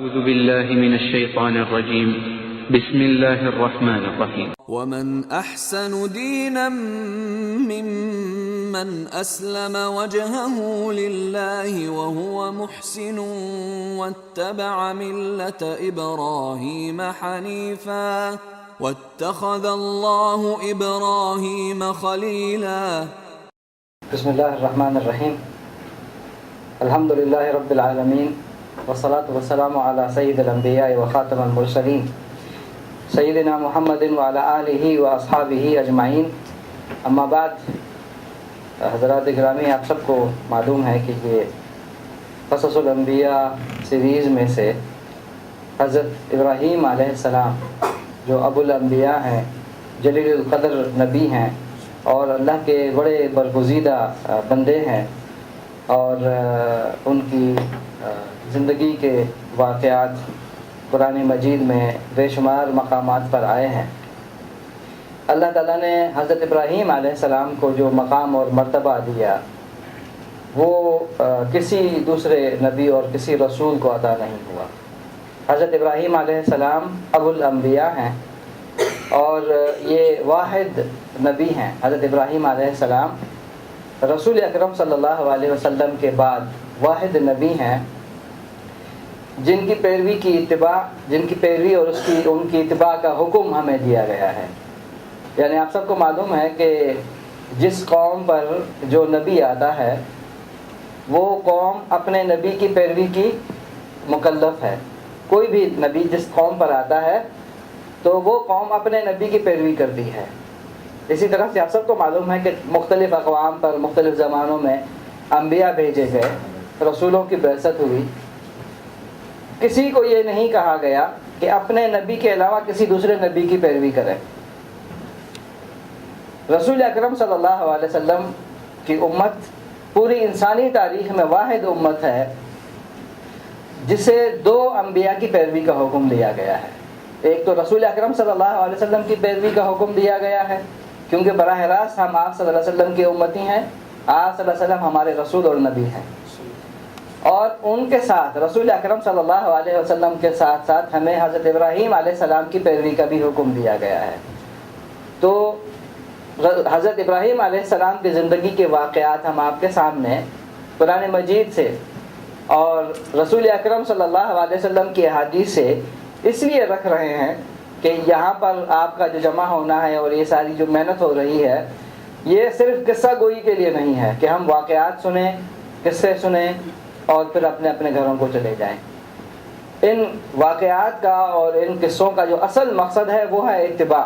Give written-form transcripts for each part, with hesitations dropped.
أعوذ بالله من الشيطان الرجيم بسم الله الرحمن الرحيم ومن أحسن دينا ممن أسلم وجهه لله وهو محسن واتبع ملة إبراهيم حنيفا واتخذ الله إبراهيم خليلا. بسم الله الرحمن الرحيم. الحمد لله رب العالمين والصلاة والسلام على سيد الأنبياء وخاتم المرسلين سیدنا محمد وعلى آلہ واصحابہ اجمعین. اما بعد، حضرات گرامی، آپ سب کو معلوم ہے کہ یہ قصص الانبیاء سیریز میں سے حضرت ابراہیم علیہ السلام جو ابو الانبیاء ہیں، جلیل القدر نبی ہیں اور اللہ کے بڑے برگزیدہ بندے ہیں، اور ان کی زندگی کے واقعات قرآن مجید میں بے شمار مقامات پر آئے ہیں. اللہ تعالیٰ نے حضرت ابراہیم علیہ السلام کو جو مقام اور مرتبہ دیا وہ کسی دوسرے نبی اور کسی رسول کو عطا نہیں ہوا. حضرت ابراہیم علیہ السلام ابو الانبیاء ہیں اور یہ واحد نبی ہیں. حضرت ابراہیم علیہ السلام رسول اکرم صلی اللہ علیہ وسلم کے بعد واحد نبی ہیں جن کی پیروی اور ان کی اتباع کا حکم ہمیں دیا گیا ہے. یعنی آپ سب کو معلوم ہے کہ جس قوم پر جو نبی آتا ہے وہ قوم اپنے نبی کی پیروی کی مکلف ہے. کوئی بھی نبی جس قوم پر آتا ہے تو وہ قوم اپنے نبی کی پیروی کرتی ہے. اسی طرح سے آپ سب کو معلوم ہے کہ مختلف اقوام پر مختلف زمانوں میں انبیاء بھیجے گئے، رسولوں کی بعثت ہوئی. کسی کو یہ نہیں کہا گیا کہ اپنے نبی کے علاوہ کسی دوسرے نبی کی پیروی کریں. رسول اکرم صلی اللہ علیہ وسلم کی امت پوری انسانی تاریخ میں واحد امت ہے جسے دو انبیاء کی پیروی کا حکم دیا گیا ہے. ایک تو رسول اکرم صلی اللہ علیہ وسلم کی پیروی کا حکم دیا گیا ہے کیونکہ براہ راست ہم آپ صلی اللہ علیہ وسلم کی امتی ہیں. آپ صلی اللہ علیہ وسلم ہمارے رسول اور نبی ہیں، اور ان کے ساتھ رسول اکرم صلی اللہ علیہ وسلم کے ساتھ ساتھ ہمیں حضرت ابراہیم علیہ السلام کی پیروی کا بھی حکم دیا گیا ہے. تو حضرت ابراہیم علیہ السلام کی زندگی کے واقعات ہم آپ کے سامنے قرآن مجید سے اور رسول اکرم صلی اللہ علیہ وسلم کی احادیث سے اس لیے رکھ رہے ہیں کہ یہاں پر آپ کا جو جمع ہونا ہے اور یہ ساری جو محنت ہو رہی ہے یہ صرف قصہ گوئی کے لیے نہیں ہے کہ ہم واقعات سنیں، قصے سنیں اور پھر اپنے اپنے گھروں کو چلے جائیں. ان واقعات کا اور ان قصوں کا جو اصل مقصد ہے وہ ہے اتباع.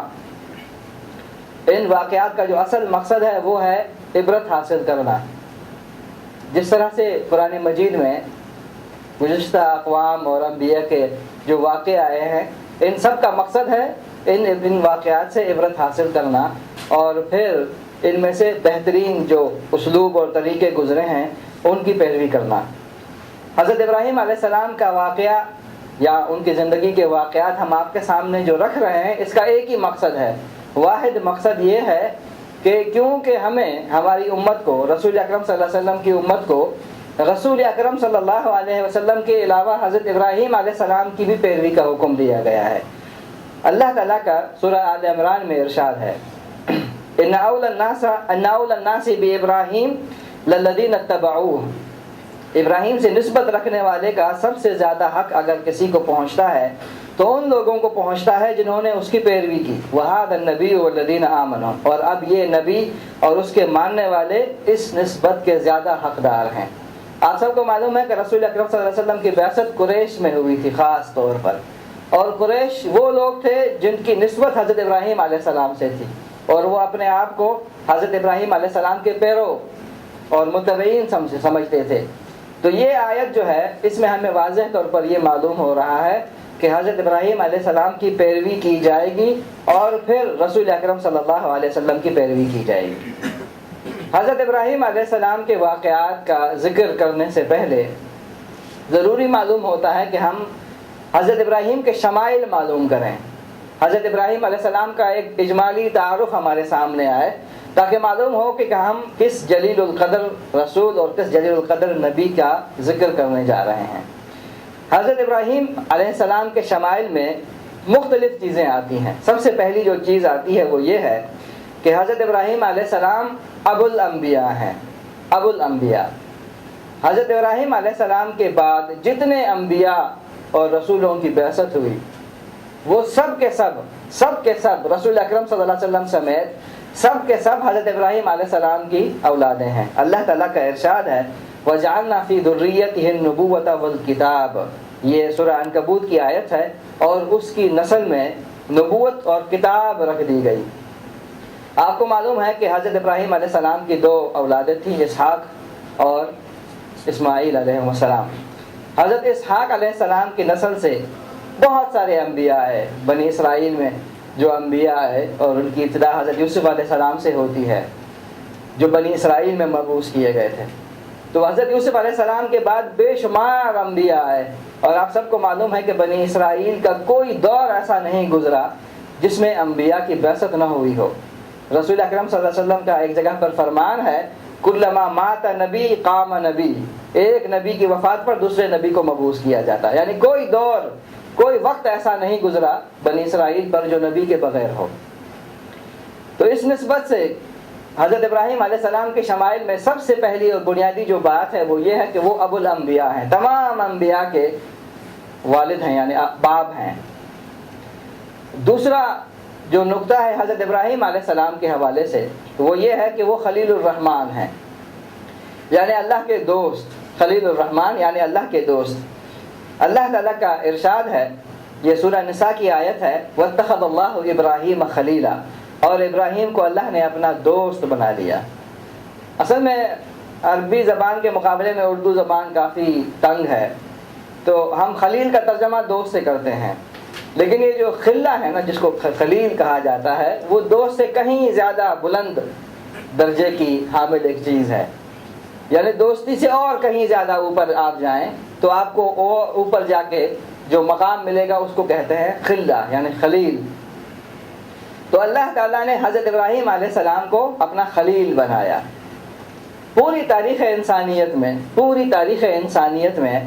ان واقعات کا جو اصل مقصد ہے وہ ہے عبرت حاصل کرنا. جس طرح سے قرآن مجید میں گزشتہ اقوام اور انبیاء کے جو واقعے آئے ہیں ان سب کا مقصد ہے ان واقعات سے عبرت حاصل کرنا اور پھر ان میں سے بہترین جو اسلوب اور طریقے گزرے ہیں ان کی پیروی کرنا. حضرت ابراہیم علیہ السلام کا واقعہ یا ان کی زندگی کے واقعات ہم آپ کے سامنے جو رکھ رہے ہیں اس کا ایک ہی مقصد ہے، واحد مقصد یہ ہے کہ کیونکہ ہمیں ہماری امت کو، رسول اکرم صلی اللہ علیہ وسلم کی امت کو، رسول اکرم صلی اللہ علیہ وسلم کے علاوہ حضرت ابراہیم علیہ السلام کی بھی پیروی کا حکم دیا گیا ہے. اللہ تعالیٰ کا سورہ آل عمران میں ارشاد ہے ان اول الناس بابراہیم للذین اتبعوہ. ابراہیم سے نسبت رکھنے والے کا سب سے زیادہ حق اگر کسی کو پہنچتا ہے تو ان لوگوں کو پہنچتا ہے جنہوں نے اس کی پیروی کی. وَهَذَا النَّبِيُّ وَالَّذِينَ آمَنُوا. اور اب یہ نبی اور اس کے ماننے والے اس نسبت کے زیادہ حقدار ہیں. آپ سب کو معلوم ہے کہ رسول اکرم صلی اللہ علیہ وسلم کی بعثت قریش میں ہوئی تھی خاص طور پر، اور قریش وہ لوگ تھے جن کی نسبت حضرت ابراہیم علیہ السلام سے تھی اور وہ اپنے آپ کو حضرت ابراہیم علیہ السلام کے پیرو اور متبعین سمجھتے تھے. تو یہ آیت جو ہے اس میں ہمیں واضح طور پر یہ معلوم ہو رہا ہے کہ حضرت ابراہیم علیہ السلام کی پیروی کی جائے گی اور پھر رسول اکرم صلی اللہ علیہ وسلم کی پیروی کی جائے گی. حضرت ابراہیم علیہ السلام کے واقعات کا ذکر کرنے سے پہلے ضروری معلوم ہوتا ہے کہ ہم حضرت ابراہیم کے شمائل معلوم کریں. حضرت ابراہیم علیہ السلام کا ایک اجمالی تعارف ہمارے سامنے آئے تاکہ معلوم ہو کہ ہم کس جلیل القدر رسول اور کس جلیل القدر نبی کا ذکر کرنے جا رہے ہیں. حضرت ابراہیم علیہ السلام کے شمائل میں مختلف چیزیں آتی ہیں. سب سے پہلی جو چیز آتی ہے وہ یہ ہے کہ حضرت ابراہیم علیہ السلام ابو الانبیاء ہیں. ابو الانبیاء. حضرت ابراہیم علیہ السلام کے بعد جتنے انبیاء اور رسولوں کی بعثت ہوئی وہ سب کے سب رسول اکرم صلی اللہ علیہ وسلم سمیت سب کے سب حضرت ابراہیم علیہ السلام کی اولادیں ہیں. اللہ تعالیٰ کا ارشاد ہے وَجَعَلْنَا فِي ذُرِّيَّتِهِ النُّبُوَّةَ وَالْكِتَابَ. یہ سورہ عنکبوت کی آیت ہے اور اس کی نسل میں نبوت اور کتاب رکھ دی گئی. آپ کو معلوم ہے کہ حضرت ابراہیم علیہ السلام کی 2 اولادیں تھیں، اسحاق اور اسماعیل علیہ السلام. حضرت اسحاق علیہ السلام کی نسل سے بہت سارے انبیاء ہیں. بنی اسرائیل میں جو انبیاء ہے اور ان کی ابتدا حضرت یوسف علیہ السلام سے ہوتی ہے جو بنی اسرائیل میں مبعوث کیے گئے تھے. تو حضرت یوسف علیہ السلام کے بعد بے شمار انبیاء ہے اور آپ سب کو معلوم ہے کہ بنی اسرائیل کا کوئی دور ایسا نہیں گزرا جس میں انبیاء کی بعثت نہ ہوئی ہو. رسول اکرم صلی اللہ علیہ وسلم کا ایک جگہ پر فرمان ہے کلما مات نبی قام نبی. ایک نبی کی وفات پر دوسرے نبی کو مبعوث کیا جاتا ہے. یعنی کوئی دور کوئی وقت ایسا نہیں گزرا بنی اسرائیل پر جو نبی کے بغیر ہو. تو اس نسبت سے حضرت ابراہیم علیہ السلام کے شمائل میں سب سے پہلی اور بنیادی جو بات ہے وہ یہ ہے کہ وہ ابو الانبیاء ہیں. تمام انبیاء کے والد ہیں یعنی باپ ہیں. دوسرا جو نقطہ ہے حضرت ابراہیم علیہ السلام کے حوالے سے وہ یہ ہے کہ وہ خلیل الرحمن ہیں یعنی اللہ کے دوست. خلیل الرحمن یعنی اللہ کے دوست. اللہ تعالیٰ کا ارشاد ہے، یہ سورہ نساء کی آیت ہے وَاتَّخَذَ اللَّهُ إِبْرَاهِيمَ خَلِيلًا. اور ابراہیم کو اللہ نے اپنا دوست بنا لیا. اصل میں عربی زبان کے مقابلے میں اردو زبان کافی تنگ ہے تو ہم خلیل کا ترجمہ دوست سے کرتے ہیں، لیکن یہ جو خلہ ہے نا جس کو خلیل کہا جاتا ہے وہ دوست سے کہیں زیادہ بلند درجے کی حامل ایک چیز ہے. یعنی دوستی سے اور کہیں زیادہ اوپر آپ جائیں تو آپ کو اور اوپر جا کے جو مقام ملے گا اس کو کہتے ہیں خلہ یعنی خلیل. تو اللہ تعالیٰ نے حضرت ابراہیم علیہ السلام کو اپنا خلیل بنایا. پوری تاریخ انسانیت میں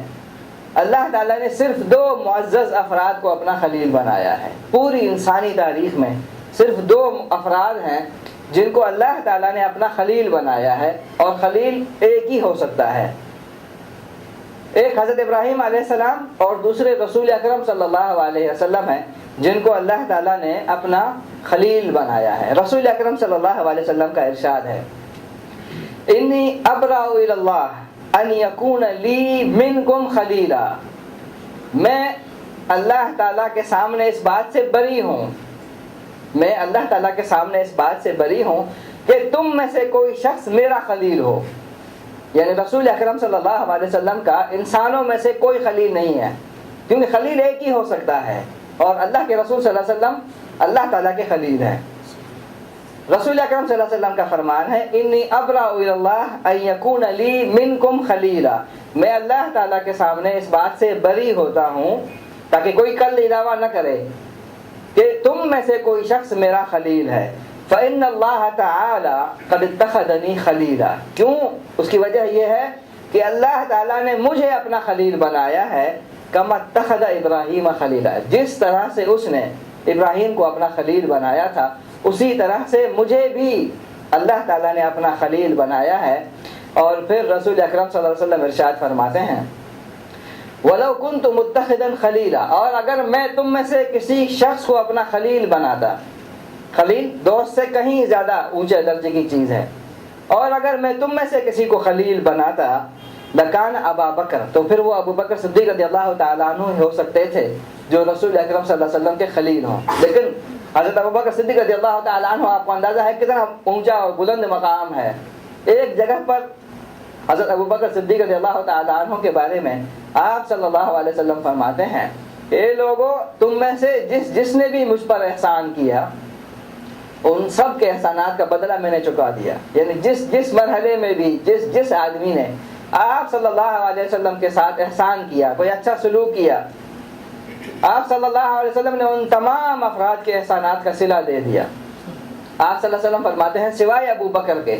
اللہ تعالیٰ نے صرف 2 معزز افراد کو اپنا خلیل بنایا ہے. پوری انسانی تاریخ میں صرف 2 افراد ہیں جن کو اللہ تعالیٰ نے اپنا خلیل بنایا ہے اور خلیل ایک ہی ہو سکتا ہے. ایک حضرت ابراہیم علیہ السلام اور دوسرے رسول اکرم صلی اللہ علیہ وسلم ہیں جن کو اللہ تعالیٰ نے اپنا خلیل بنایا ہے. رسول اکرم صلی اللہ علیہ وسلم کا ارشاد ہے انی ابرأ الی اللہ ان یکون لی منکم خلیلا. میں اللہ تعالیٰ کے سامنے اس بات سے بری ہوں کہ تم میں سے کوئی شخص میرا خلیل ہو. یعنی رسول اکرم صلی اللہ علیہ وسلم کا انسانوں میں سے کوئی خلیل نہیں ہے کیونکہ خلیل ایک ہی ہو سکتا ہے اور اللہ کے رسول صلی اللہ علیہ وسلم اللہ تعالیٰ کے خلیل ہیں. رسول اکرم صلی اللہ علیہ وسلم کا فرمان ہے انی ابرأ الی اللہ ان یکون لی منکم خلیلا. میں اللہ تعالیٰ کے سامنے اس بات سے بری ہوتا ہوں تاکہ کوئی کل دعویٰ نہ کرے کہ تم میں سے کوئی شخص میرا خلیل ہے. فإن اللہ تعالی قد اتخذنی خلیلا. کیوں؟ اس کی وجہ یہ ہے کہ اللہ تعالیٰ نے مجھے اپنا خلیل بنایا ہے کما اتخذ ابراہیم خلیلا. جس طرح سے اس نے ابراہیم کو اپنا خلیل بنایا تھا اسی طرح سے مجھے بھی اللہ تعالیٰ نے اپنا خلیل بنایا ہے. اور پھر رسول اکرم صلی اللہ علیہ وسلم ارشاد فرماتے ہیں وَلَوْ كُنْتُ مُتَّخِذًا خَلِيلًا. اور اگر میں تم میں سے کسی شخص کو اپنا خلیل بناتا. خلیل دوست سے کہیں زیادہ اونچے درجے کی چیز ہے. اور اگر میں تم میں سے کسی کو خلیل بناتا لکان ابا بکر تو پھر وہ ابو بکر صدیق رضی اللہ تعالیٰ عنہ ہو سکتے تھے جو رسول اکرم صلی اللہ علیہ وسلم کے خلیل ہوں. لیکن حضرت ابو بکر صدیق رضی اللہ تعالیٰ عنہ آپ کو اندازہ ہے کتنا اونچا اور بلند مقام ہے. ایک جگہ پر حضرت ابو بکر صدیق رضی اللہ تعالیٰ عنہ کے بارے میں آپ صلی اللہ علیہ وسلم فرماتے ہیں اے لوگوں تم میں سے جس نے بھی مجھ پر احسان کیا ان سب کے احسانات کا بدلہ میں نے چکا دیا. یعنی جس مرحلے میں بھی جس آدمی نے آپ صلی اللہ علیہ وسلم کے ساتھ احسان کیا کوئی اچھا سلوک کیا آپ صلی اللہ علیہ وسلم نے ان تمام افراد کے احسانات کا صلہ دے دیا. آپ صلی اللہ علیہ وسلم فرماتے ہیں سوائے ابو بکر کے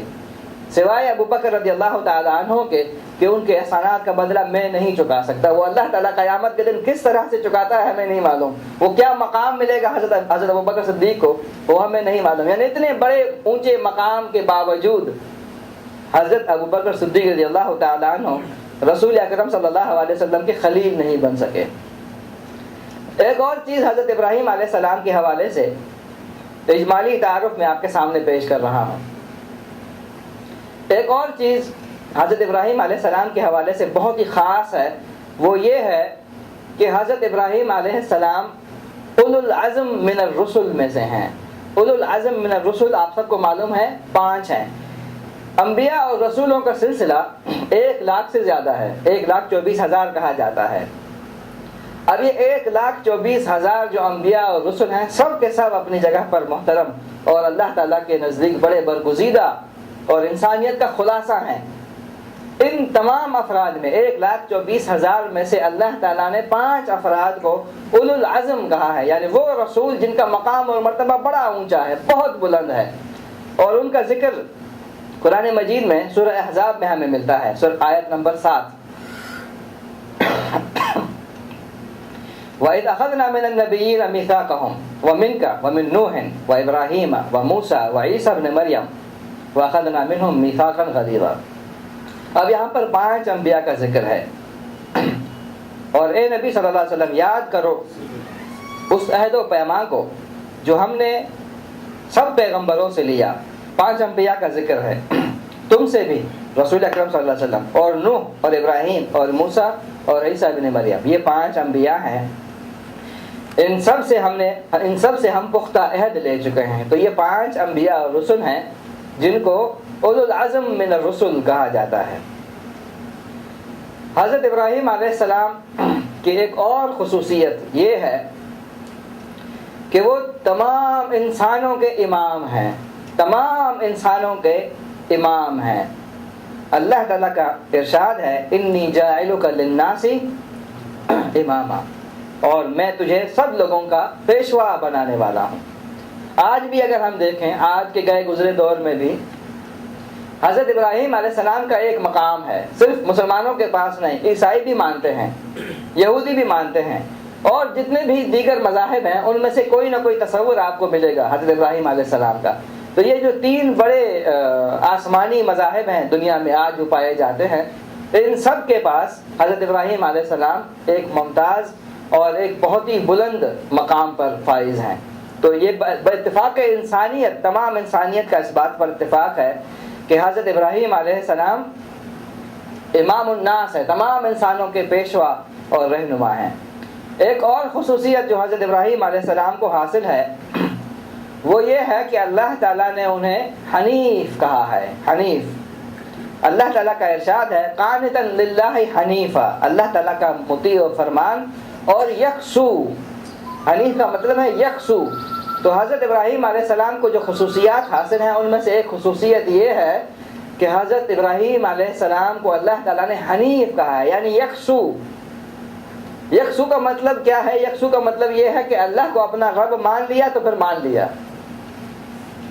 سوائے ابو بکر رضی اللہ تعالیٰ عنہ کے کہ ان کے احسانات کا بدلہ میں نہیں چکا سکتا. وہ اللہ تعالیٰ قیامت کے دن کس طرح سے چکاتا ہے ہمیں نہیں معلوم. وہ کیا مقام ملے گا حضرت ابو بکر صدیق کو وہ ہمیں نہیں معلوم. یعنی اتنے بڑے اونچے مقام کے باوجود حضرت ابو بکر صدیق رضی اللہ تعالیٰ عنہ رسول اکرم صلی اللہ علیہ وسلم کے خلیل نہیں بن سکے. ایک اور چیز حضرت ابراہیم علیہ السلام کے حوالے سے اجمالی تعارف میں آپ کے سامنے پیش کر رہا ہوں. ایک اور چیز حضرت ابراہیم علیہ السلام کے حوالے سے بہت ہی خاص ہے. وہ یہ ہے کہ حضرت ابراہیم علیہ السلام اولو العزم من الرسل میں سے ہیں. اولو العزم من الرسل آپ سب کو معلوم ہے 5 ہیں. انبیاء اور رسولوں کا سلسلہ 1,00,000 سے زیادہ ہے. 1,24,000 کہا جاتا ہے. اب یہ 1,24,000 جو انبیاء اور رسول ہیں سب کے سب اپنی جگہ پر محترم اور اللہ تعالیٰ کے نزدیک بڑے برگزیدہ اور انسانیت کا خلاصہ ہیں. ان تمام افراد میں 1,24,000 میں سے اللہ تعالیٰ نے 5 افراد کو اولو العزم کہا ہے. یعنی وہ رسول جن کا مقام اور مرتبہ بڑا اونچا ہے, بہت بلند ہے, اور ان کا ذکر قرآن مجید میں سورہ احزاب میں ہمیں ملتا ہے. آیت نمبر 7 وَإِذْ أَخَذْنَا مِنَ النَّبِيِّينَ مِيثَاقَهُمْ وَمِنْكَ وَمِن نُوحٍ وَإِبْرَاهِيمَ وَمُوسَى وَعِيسَى ابْنِ مَرْيَمَ وَأَخَذْنَا مِنْهُمْ مِيثَاقًا غَلِيظًا. اب یہاں پر 5 انبیاء کا ذکر ہے, اور اے نبی صلی اللہ علیہ وسلم یاد کرو اس عہد و پیمان کو جو ہم نے سب پیغمبروں سے لیا. 5 انبیاء کا ذکر ہے, تم سے بھی رسول اکرم صلی اللہ علیہ وسلم اور نوح اور ابراہیم اور موسیٰ اور عیسیٰ ابن مریم. یہ 5 انبیاء ہیں. ان سب سے ہم پختہ عہد لے چکے ہیں. تو یہ 5 انبیاء اور رسل ہیں جن کو اولو العزم من الرسل کہا جاتا ہے. حضرت ابراہیم علیہ السلام کی ایک اور خصوصیت یہ ہے کہ وہ تمام انسانوں کے امام ہیں. تمام انسانوں کے امام ہیں. اللہ تعالیٰ کا ارشاد ہے انی جاعلک للناس اماما, اور میں تجھے سب لوگوں کا پیشوا بنانے والا ہوں. آج بھی اگر ہم دیکھیں, آج کے گئے گزرے دور میں بھی حضرت ابراہیم علیہ السلام کا ایک مقام ہے. صرف مسلمانوں کے پاس نہیں, عیسائی بھی مانتے ہیں, یہودی بھی مانتے ہیں, اور جتنے بھی دیگر مذاہب ہیں ان میں سے کوئی نہ کوئی تصور آپ کو ملے گا حضرت ابراہیم علیہ السلام کا. تو یہ جو 3 بڑے آسمانی مذاہب ہیں دنیا میں آج جو پائے جاتے ہیں, ان سب کے پاس حضرت ابراہیم علیہ السلام ایک ممتاز اور ایک بہت ہی بلند مقام پر فائز ہیں. تو یہ باتفاق انسانیت, تمام انسانیت کا اس بات پر اتفاق ہے کہ حضرت ابراہیم علیہ السلام امام الناس ہے, تمام انسانوں کے پیشوا اور رہنما ہیں. ایک اور خصوصیت جو حضرت ابراہیم علیہ السلام کو حاصل ہے وہ یہ ہے کہ اللہ تعالیٰ نے انہیں حنیف کہا ہے. حنیف, اللہ تعالیٰ کا ارشاد ہے قانتا للہ حنیفا, اللہ تعالیٰ کا مطیع و فرمان اور یکسو. حنیف کا مطلب ہے یکسو. تو حضرت ابراہیم علیہ السلام کو جو خصوصیات حاصل ہیں ان میں سے ایک خصوصیت یہ ہے کہ حضرت ابراہیم علیہ السلام کو اللہ تعالیٰ نے حنیف کہا ہے, یعنی یکسو. یکسو کا مطلب کیا ہے؟ یکسو کا مطلب یہ ہے کہ اللہ کو اپنا رب مان لیا تو پھر مان لیا,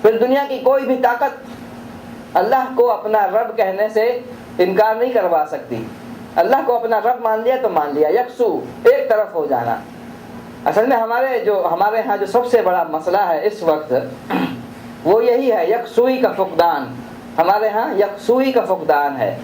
پھر دنیا کی کوئی بھی طاقت اللہ کو اپنا رب کہنے سے انکار نہیں کروا سکتی. اللہ کو اپنا رب مان لیا تو مان لیا, یکسو, ایک طرف ہو جانا. اصل میں ہمارے ہاں جو سب سے بڑا مسئلہ ہے اس وقت وہ یہی ہے, یکسوئی کا فقدان. ہمارے ہاں یکسوئی کا فقدان ہے.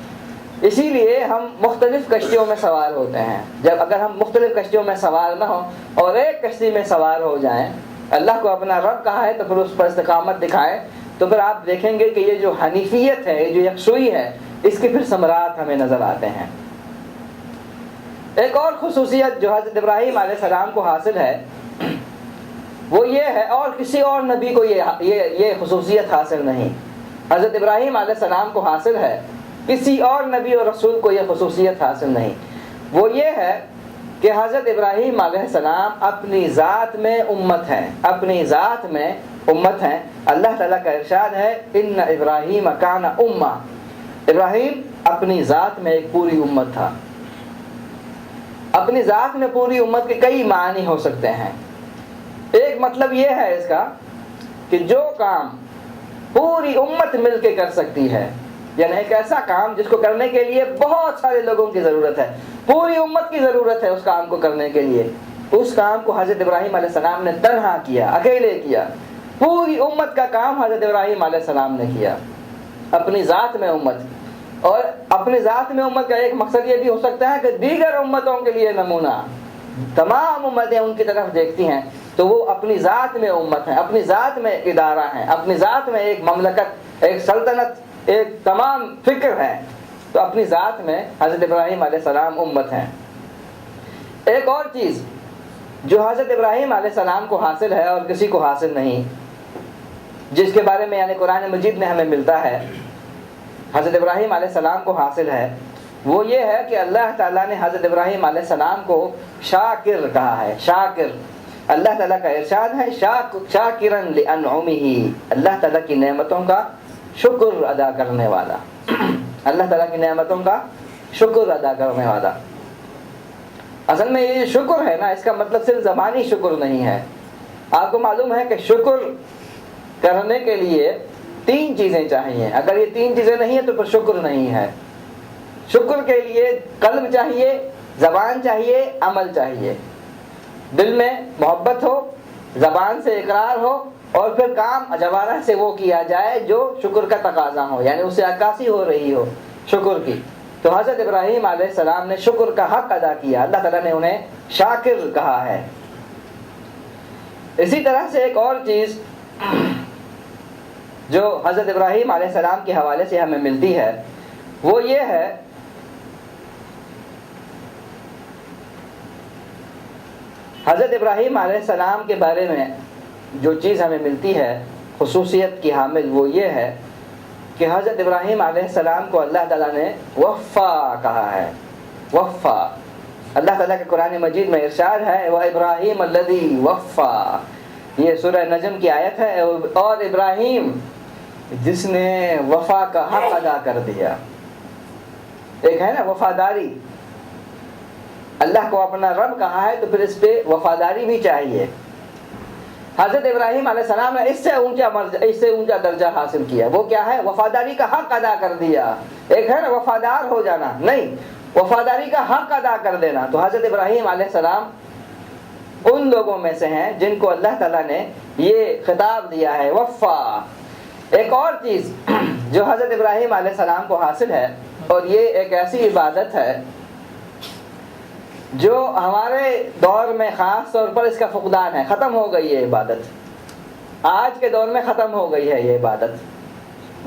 اسی لیے ہم مختلف کشتیوں میں سوار ہوتے ہیں. اگر ہم مختلف کشتیوں میں سوار نہ ہوں اور ایک کشتی میں سوار ہو جائیں, اللہ کو اپنا رب کہا ہے تو پھر اس پر استقامت دکھائیں, تو پھر آپ دیکھیں گے کہ یہ جو حنیفیت ہے, یہ جو یکسوئی ہے, اس کے پھر ثمرات ہمیں نظر آتے ہیں. ایک اور خصوصیت جو حضرت ابراہیم علیہ السلام کو حاصل ہے وہ یہ ہے, اور کسی اور نبی کو یہ خصوصیت حاصل نہیں. حضرت ابراہیم علیہ السلام کو حاصل ہے, کسی اور نبی اور رسول کو یہ خصوصیت حاصل نہیں. وہ یہ ہے کہ حضرت ابراہیم علیہ السلام اپنی ذات میں امت ہیں, اپنی ذات میں امت ہیں. اللہ تعالیٰ کا ارشاد ہے ان ابراہیم کان امہ, ابراہیم اپنی ذات میں ایک پوری امت تھا. اپنی ذات میں پوری امت کے کئی معنی ہو سکتے ہیں. ایک مطلب یہ ہے اس کا کہ جو کام پوری امت مل کے کر سکتی ہے, یعنی ایک ایسا کام جس کو کرنے کے لیے بہت سارے لوگوں کی ضرورت ہے، پوری امت کی ضرورت ہے اس کام کو کرنے کے لیے، اس کام کو حضرت ابراہیم علیہ السلام نے تنہا کیا، اکیلے کیا۔ پوری امت کا کام حضرت ابراہیم علیہ السلام نے کیا، اپنی ذات میں امت۔ اور اپنی ذات میں امت کا ایک مقصد یہ بھی ہو سکتا ہے کہ دیگر امتوں کے لیے نمونہ، تمام امتیں ان کی طرف دیکھتی ہیں تو وہ اپنی ذات میں امت ہیں، اپنی ذات میں ادارہ ہیں، اپنی ذات میں ایک مملکت، ایک سلطنت، ایک تمام فکر ہے، تو اپنی ذات میں حضرت ابراہیم علیہ السلام امت ہیں۔ ایک اور چیز جو حضرت ابراہیم علیہ السلام کو حاصل ہے اور کسی کو حاصل نہیں، جس کے بارے میں یعنی قرآن مجید میں ہمیں ملتا ہے حضرت ابراہیم علیہ السلام کو حاصل ہے، وہ یہ ہے کہ اللہ تعالیٰ نے حضرت ابراہیم علیہ السلام کو شاکر کہا ہے۔ شاکر، اللہ تعالیٰ کا ارشاد ہے شاکرن لانعمہ، اللہ تعالیٰ کی نعمتوں کا شکر ادا کرنے والا، اللہ تعالیٰ کی نعمتوں کا شکر ادا کرنے والا۔ اصل میں یہ شکر ہے نا، اس کا مطلب صرف زبانی شکر نہیں ہے۔ آپ کو معلوم ہے کہ شکر کرنے کے لیے 3 چیزیں چاہیے، اگر یہ 3 چیزیں نہیں ہیں تو پھر شکر نہیں ہے۔ شکر کے لیے قلب چاہیے، زبان چاہیے، عمل چاہیے۔ دل میں محبت ہو، زبان سے اقرار ہو، اور پھر کام جوارح سے وہ کیا جائے جو شکر کا تقاضا ہو، یعنی اس سے عکاسی ہو رہی ہو شکر کی۔ تو حضرت ابراہیم علیہ السلام نے شکر کا حق ادا کیا، اللہ تعالیٰ نے انہیں شاکر کہا ہے۔ اسی طرح سے ایک اور چیز جو حضرت ابراہیم علیہ السلام کے حوالے سے ہمیں ملتی ہے وہ یہ ہے حضرت ابراہیم علیہ السلام کے بارے میں جو چیز ہمیں ملتی ہے خصوصیت کی حامل، وہ یہ ہے کہ حضرت ابراہیم علیہ السلام کو اللہ تعالیٰ نے وفا کہا ہے۔ وفا، اللہ تعالیٰ کے قرآن مجید میں ارشاد ہے وَإِبْرَاهِيمَ الَّذِي وَفَّى، یہ سورہ نجم کی آیت ہے، اور ابراہیم جس نے وفا کا حق ادا کر دیا۔ ایک ہے نا وفاداری، اللہ کو اپنا رب کہا ہے تو پھر اس پہ وفاداری بھی چاہیے۔ حضرت ابراہیم علیہ السلام نے اس سے اونچا درجہ حاصل کیا، وہ کیا ہے؟ وفاداری کا حق ادا کر دیا۔ ایک ہے نا وفادار ہو جانا، نہیں، وفاداری کا حق ادا کر دینا۔ تو حضرت ابراہیم علیہ السلام ان لوگوں میں سے ہیں جن کو اللہ تعالیٰ نے یہ خطاب دیا ہے وفا۔ ایک اور چیز جو حضرت ابراہیم علیہ السلام کو حاصل ہے، اور یہ ایک ایسی عبادت ہے جو ہمارے دور میں خاص طور پر اس کا فقدان ہے، ختم ہو گئی ہے عبادت، آج کے دور میں ختم ہو گئی ہے یہ عبادت۔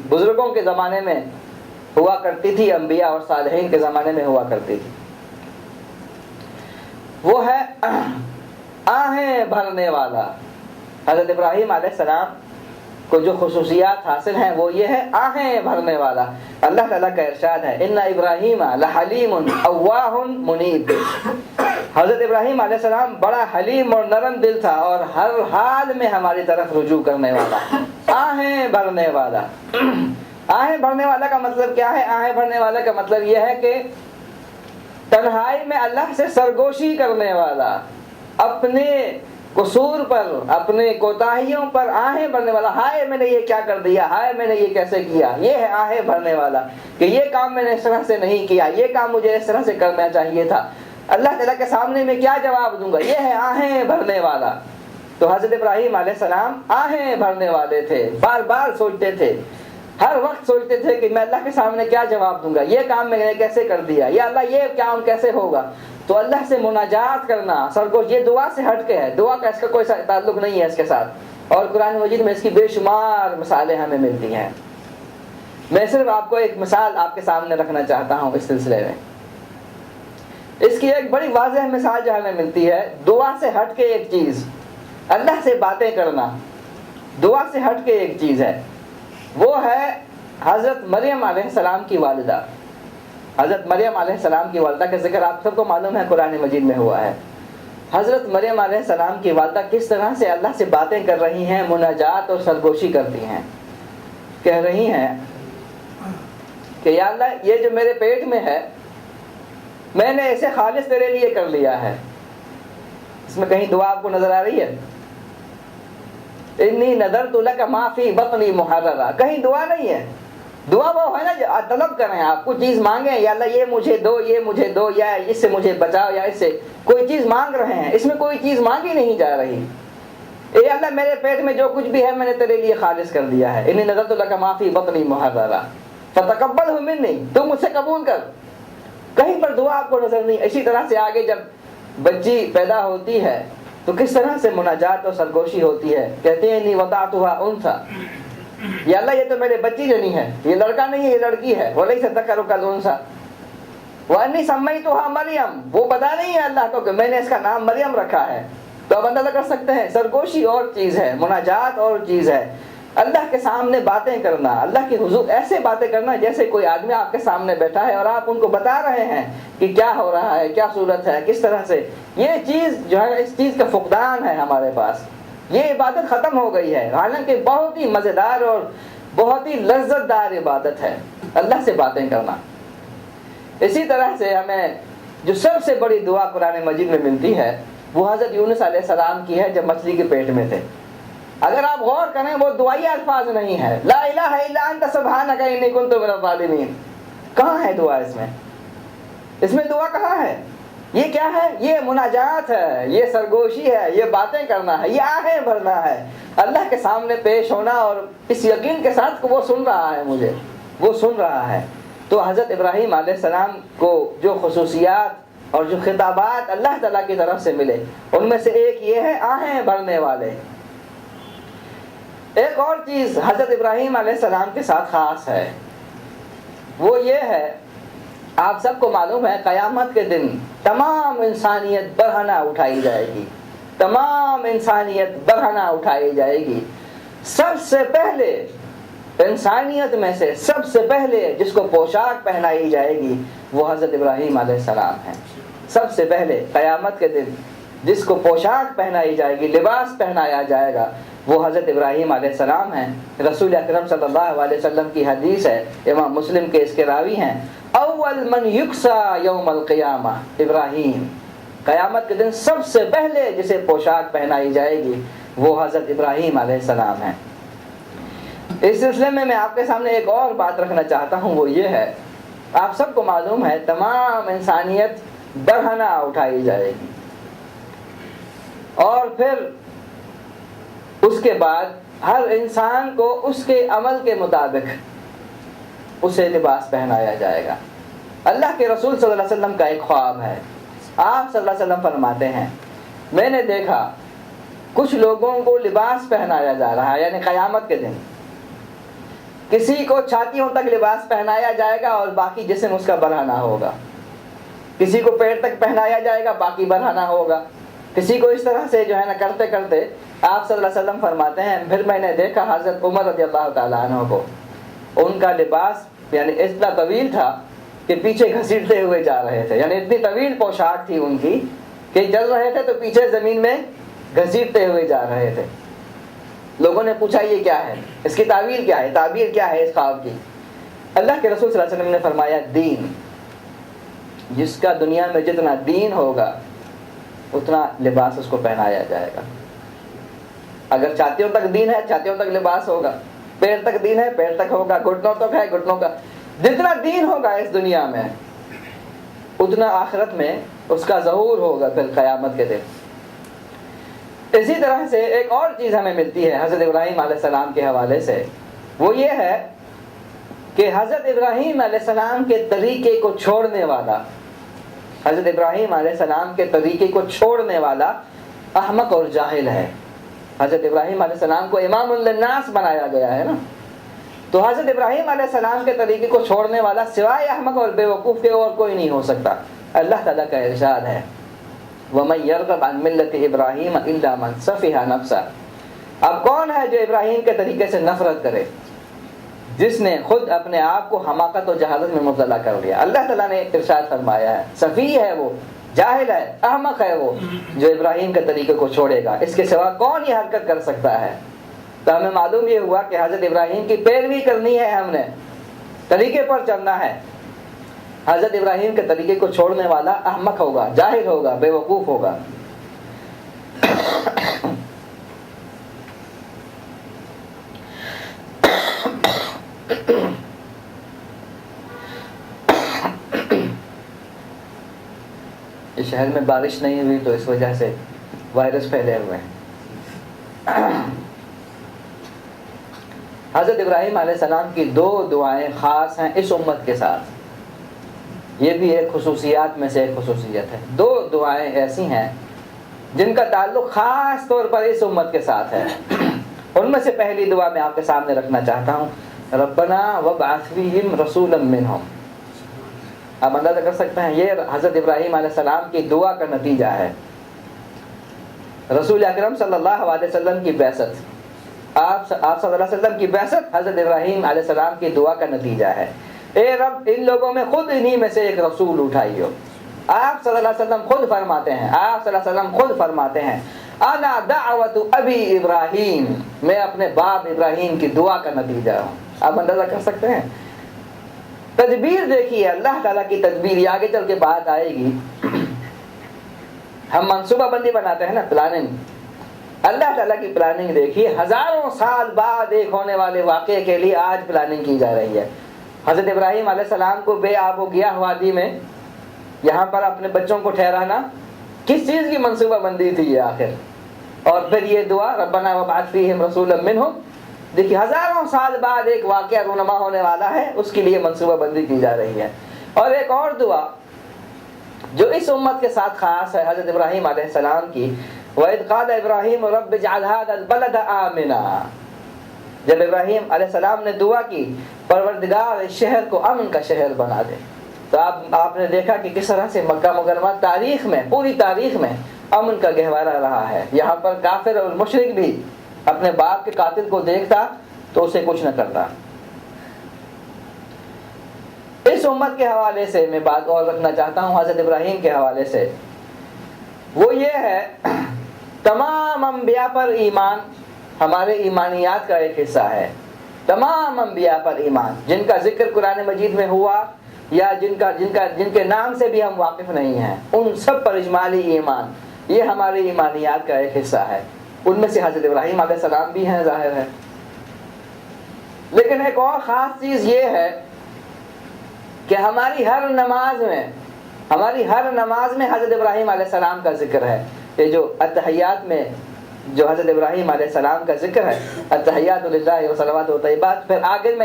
بزرگوں کے زمانے میں ہوا کرتی تھی، انبیاء اور صالحین کے زمانے میں ہوا کرتی تھی۔ وہ ہے آہیں بھرنے والا۔ حضرت ابراہیم علیہ السلام کو جو خصوصیات حاصل ہیں وہ یہ ہے آہیں بھرنے والا۔ اللہ تعالیٰ کا ارشاد ہے ان ابراہیم لحلیم اواہ منیب، حضرت ابراہیم علیہ السلام بڑا حلیم اور نرم دل تھا اور ہر حال میں ہماری طرف رجوع کرنے والا، آہیں بھرنے والا۔ آہیں بھرنے والا کا مطلب کیا ہے؟ آہیں بھرنے والا کا مطلب یہ ہے کہ تنہائی میں اللہ سے سرگوشی کرنے والا، اپنے قصور پر، اپنے کوتاہیوں پر آہیں بھرنے والا۔ ہائے میں نے یہ کیا کر دیا، ہائے میں نے یہ کیسے کیا، یہ ہے آہیں بھرنے والا، کہ یہ کام میں نے اس طرح سے نہیں کیا، یہ کام مجھے اس طرح سے کرنا چاہیے تھا، اللہ تعالیٰ کے سامنے میں کیا جواب دوں گا، یہ ہے آہیں بھرنے والا۔ تو حضرت ابراہیم علیہ السلام آہیں بھرنے والے تھے، بار بار سوچتے تھے، ہر وقت سوچتے تھے کہ میں اللہ کے سامنے کیا جواب دوں گا، یہ کام میں نے کیسے کر دیا، یا اللہ یہ کام کیسے ہوگا۔ تو اللہ سے مناجات کرنا سرگوش، یہ دعا سے ہٹ کے ہے، دعا کا اس کا کوئی تعلق نہیں ہے اس کے ساتھ، اور قرآن مجید میں اس کی بے شمار مثالیں ہمیں ملتی ہیں۔ میں صرف آپ کو ایک مثال آپ کے سامنے رکھنا چاہتا ہوں اس سلسلے میں۔ اس کی ایک بڑی واضح مثال جو ہمیں ملتی ہے دعا سے ہٹ کے ایک چیز، اللہ سے باتیں کرنا دعا سے ہٹ کے ایک چیز ہے، وہ ہے حضرت مریم علیہ السلام کی والدہ۔ حضرت مریم علیہ السلام کی والدہ کا ذکر آپ سب کو معلوم ہے قرآن مجید میں ہوا ہے۔ حضرت مریم علیہ السلام کی والدہ کس طرح سے اللہ سے باتیں کر رہی ہیں، مناجات اور سرگوشی کرتی ہیں، کہہ رہی ہیں کہ یا اللہ یہ جو میرے پیٹ میں ہے میں نے اسے خالص تیرے لیے کر لیا ہے۔ اس میں کہیں دعا آپ کو نظر آ رہی ہے؟ انی نذرت لک ما فی بطنی محررہ، کہیں دعا نہیں ہے، دعا وہ ہے نا جو طلب کریں، آپ کوئی چیز مانگیں، یا اللہ یہ مجھے دو، یہ مجھے دو، یا اس سے مجھے بچاؤ، یا اس سے کوئی چیز مانگ رہے ہیں، اس میں کوئی چیز مانگی نہیں جا رہی۔ اے اللہ میرے پیٹ میں جو کچھ بھی ہے میں نے تیرے لیے خالص کر دیا ہے، انی نذرت لک ما فی بطنی محررا فتقبلہ منی، تو مجھ سے قبول کر۔ کہیں پر دعا آپ کو نظر نہیں۔ اسی طرح سے آگے جب بچی پیدا ہوتی ہے تو کس طرح سے مناجات اور سرگوشی ہوتی ہے، کہتے ہیں انی وضعتها انثی، یا اللہ یہ تو میرے بچی جنی ہے، یہ لڑکا نہیں ہے، یہ لڑکی ہے، ولیس الذکر کالانثی وانی سمیتها مریم، وہ پتا نہیں ہے اللہ کو کہ میں نے اس کا نام مریم رکھا ہے۔ تو اب اندازہ کر سکتے ہیں سرگوشی اور چیز ہے، مناجات اور چیز ہے، اللہ کے سامنے باتیں کرنا، اللہ کے حضور ایسے باتیں کرنا جیسے کوئی آدمی آپ کے سامنے بیٹھا ہے اور آپ ان کو بتا رہے ہیں کہ کیا ہو رہا ہے، کیا صورت ہے، کس طرح سے۔ یہ چیز جو ہے اس چیز کا فقدان ہے ہمارے پاس، یہ عبادت ختم ہو گئی ہے، حالانکہ بہت ہی مزیدار اور بہت ہی لذت دار عبادت ہے اللہ سے باتیں کرنا۔ اسی طرح سے ہمیں جو سب سے بڑی دعا قرآن مجید میں ملتی ہے وہ حضرت یونس علیہ السلام کی ہے جب مچھلی کے پیٹ میں تھے۔ اگر آپ غور کریں وہ دعائی الفاظ نہیں ہے، لا الہ الا انت سبحانک انی کنت من الظالمین، کہاں ہے دعا اس میں؟ اس میں دعا کہاں ہے؟ یہ کیا ہے؟ یہ مناجات ہے، یہ سرگوشی ہے، یہ باتیں کرنا ہے، یہ آہیں بھرنا ہے، اللہ کے سامنے پیش ہونا اور اس یقین کے ساتھ کہ وہ سن رہا ہے مجھے، وہ سن رہا ہے۔ تو حضرت ابراہیم علیہ السلام کو جو خصوصیات اور جو خطابات اللہ تعالیٰ کی طرف سے ملے ان میں سے ایک یہ ہے آہیں بھرنے والے۔ ایک اور چیز حضرت ابراہیم علیہ السلام کے ساتھ خاص ہے، وہ یہ ہے، آپ سب کو معلوم ہے قیامت کے دن تمام انسانیت برہنہ اٹھائی جائے گی، تمام انسانیت برہنہ اٹھائی جائے گی۔ سب سے پہلے انسانیت میں سے سب سے پہلے جس کو پوشاک پہنائی جائے گی وہ حضرت ابراہیم علیہ السلام ہیں۔ سب سے پہلے قیامت کے دن جس کو پوشاک پہنائی جائے گی، لباس پہنایا جائے گا، وہ حضرت ابراہیم علیہ السلام ہیں۔ رسول اکرم صلی اللہ علیہ وسلم کی حدیث ہے، امام مسلم کے اس کے راوی ہیں، اول من یکسا یوم القیامہ ابراہیم، قیامت کے دن سب سے پہلے جسے پوشاک پہنائی جائے گی وہ حضرت ابراہیم علیہ السلام ہیں۔ اس سلسلے میں آپ کے سامنے ایک اور بات رکھنا چاہتا ہوں، وہ یہ ہے، آپ سب کو معلوم ہے تمام انسانیت برہنہ اٹھائی جائے گی، اور پھر اس کے بعد ہر انسان کو اس کے عمل کے مطابق اسے لباس پہنایا جائے گا۔ اللہ کے رسول صلی اللہ علیہ وسلم کا ایک خواب ہے، آپ صلی اللہ علیہ وسلم فرماتے ہیں میں نے دیکھا کچھ لوگوں کو لباس پہنایا جا رہا ہے، یعنی قیامت کے دن کسی کو چھاتیوں تک لباس پہنایا جائے گا اور باقی جسم اس کا برہنہ ہوگا، کسی کو پیر تک پہنایا جائے گا باقی برہنہ ہوگا، کسی کو اس طرح سے جو ہے نا کرتے کرتے آپ صلی اللہ علیہ وسلم فرماتے ہیں پھر میں نے دیکھا حضرت عمر رضی اللہ تعالیٰ عنہ کو، ان کا لباس یعنی اتنا طویل تھا کہ پیچھے گھسیٹتے ہوئے جا رہے تھے، یعنی اتنی طویل پوشاک تھی ان کی کہ چل رہے تھے تو پیچھے زمین میں گھسیٹتے ہوئے جا رہے تھے۔ لوگوں نے پوچھا یہ کیا ہے، اس کی تعبیر کیا ہے، تعبیر کیا ہے اس خواب کی؟ اللہ کے رسول صلی اللہ علیہ وسلم نے فرمایا دین، جس کا دنیا میں جتنا دین ہوگا اتنا لباس اس کو پہنایا جائے گا۔ اگر چھاتیوں تک دین ہے چھاتیوں تک لباس ہوگا، پیر تک دین ہے پیر تک ہوگا، گھٹنوں تک ہے گھٹنوں کا، جتنا دین ہوگا اس دنیا میں اتنا آخرت میں اس کا ظہور ہوگا پھر قیامت کے دن۔ اسی طرح سے ایک اور چیز ہمیں ملتی ہے حضرت ابراہیم علیہ السلام کے حوالے سے، وہ یہ ہے کہ حضرت ابراہیم علیہ السلام کے طریقے کو چھوڑنے والا، حضرت ابراہیم علیہ السلام کے طریقے کو چھوڑنے والا احمق اور جاہل ہے۔ حضرت ابراہیم علیہ السلام کو امام للناس بنایا گیا ہے نا، تو حضرت ابراہیم علیہ السلام کے طریقے کو چھوڑنے والا سوائے احمق اور بے وقوف کے اور کوئی نہیں ہو سکتا۔ اللہ تعالیٰ کا ارشاد ہے وَمَن يَرْغَبْ عَن مِلَّةِ إِبْرَاهِيمَ إِلَّا مَنْ سَفِهَ نَفْسَهُ، اب کون ہے جو ابراہیم کے طریقے سے نفرت کرے؟ جس نے خود اپنے آپ کو حماقت و جہالت میں مبتلا کر لیا۔ اللہ تعالیٰ نے ارشاد فرمایا ہے سفی ہے وہ، جاہل ہے، احمق ہے وہ جو ابراہیم کے طریقے کو چھوڑے گا، اس کے سوا کون یہ حرکت کر سکتا ہے؟ تو ہمیں معلوم یہ ہوا کہ حضرت ابراہیم کی پیروی کرنی ہے، ہم نے طریقے پر چلنا ہے۔ حضرت ابراہیم کے طریقے کو چھوڑنے والا احمق ہوگا، جاہل ہوگا، بے وقوف ہوگا۔ شہر میں بارش نہیں ہوئی تو اس وجہ سے وائرس پھیلے ہوئے ہیں۔ حضرت ابراہیم علیہ السلام کی 2 دعائیں خاص ہیں اس امت کے ساتھ، یہ بھی ایک خصوصیات میں سے ایک خصوصیت ہے۔ 2 دعائیں ایسی ہیں جن کا تعلق خاص طور پر اس امت کے ساتھ ہے۔ ان میں سے پہلی دعا میں آپ کے سامنے رکھنا چاہتا ہوں، ربنا وابعث فیہم رسولا منہم۔ آپ اندازہ کر سکتے ہیں یہ حضرت ابراہیم علیہ السلام کی دعا کا نتیجہ ہے۔ رسول اکرم صلی اللہ علیہ وسلم کی بعثت، آپ صلی اللہ علیہ وسلم کی بعثت حضرت ابراہیم علیہ السلام کی دعا کا نتیجہ ہے۔ اے رب ان لوگوں میں خود انہی میں سے ایک رسول اٹھائیو۔ آپ صلی اللہ علیہ وسلم خود فرماتے ہیں، آپ صلی اللہ علیہ وسلم خود فرماتے ہیں، انا دعوت ابی ابراہیم، میں اپنے باپ ابراہیم کی دعا کا نتیجہ ہوں۔ آپ اندازہ کر سکتے ہیں تدبیر دیکھیے، اللہ تعالیٰ کی تدبیر، یہ آگے چل کے بات آئے گی۔ ہم منصوبہ بندی بناتے ہیں نا، پلاننگ، اللہ تعالیٰ کی پلاننگ دیکھیے، ہزاروں سال بعد ایک ہونے والے واقعے کے لیے آج پلاننگ کی جا رہی ہے۔ حضرت ابراہیم علیہ السلام کو بے آب و گیاہ وادی میں یہاں پر اپنے بچوں کو ٹھہرانا کس چیز کی منصوبہ بندی تھی یہ آخر؟ اور پھر یہ دعا ربنا وابعث فیہم رسولا منہم، دیکھیے ہزاروں سال بعد ایک واقعہ رونما ہونے والا ہے، اس کے لیے منصوبہ بندی کی جا رہی ہے۔ اور ایک اور دعا جو اس امت کے ساتھ خاص ہے حضرت ابراہیم علیہ السلام کی، وَإِذْ قَالَ إِبْرَاهِيمُ رَبِّ اجْعَلْ هَٰذَا الْبَلَدَ آمِنًا، جب ابراہیم علیہ السلام نے دعا کی پروردگار اس شہر کو امن کا شہر بنا دے، تو آپ نے دیکھا کہ کس طرح سے مکہ مکرمہ تاریخ میں، پوری تاریخ میں امن کا گہوارہ رہا ہے۔ یہاں پر کافر اور مشرک بھی اپنے باپ کے قاتل کو دیکھتا تو اسے کچھ نہ کرتا۔ اس امت کے حوالے سے میں بات اور رکھنا چاہتا ہوں حضرت ابراہیم کے حوالے سے، وہ یہ ہے تمام انبیاء پر ایمان ہمارے ایمانیات کا ایک حصہ ہے۔ تمام انبیاء پر ایمان، جن کا ذکر قرآن مجید میں ہوا یا جن کے نام سے بھی ہم واقف نہیں ہیں، ان سب پر اجمالی ایمان، یہ ہماری ایمانیات کا ایک حصہ ہے۔ ان میں سے حضرت ابراہیم علیہ السلام بھی ہیں، ظاہر ہے۔ لیکن ایک اور خاص چیز یہ ہے کہ ہماری ہر نماز میں حضرت ابراہیم علیہ السلام کا ذکر ہے۔ یہ جو اتحیات میں جو حضرت ابراہیم علیہ السلام کا ذکر ہے، اتحیات للہ وصلوات و طیبات، پھر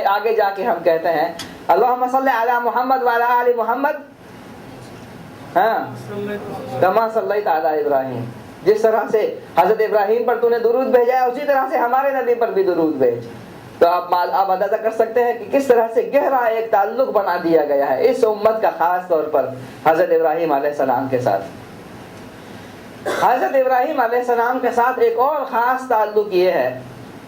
آگے جا کے ہم کہتے ہیں اللہم صلی علی محمد وعلی آل محمد، کما صلیت علی ابراہیم، جس طرح سے حضرت ابراہیم پر تو نے درود بھیجا ہے اسی طرح سے ہمارے نبی پر بھی درود بھیج۔ تو آپ اندازہ کر سکتے ہیں کہ کس طرح سے گہرا ایک تعلق بنا دیا گیا ہے اس امت کا، خاص طور پر حضرت ابراہیم علیہ السلام کے ساتھ۔ حضرت ابراہیم علیہ السلام کے ساتھ ایک اور خاص تعلق یہ ہے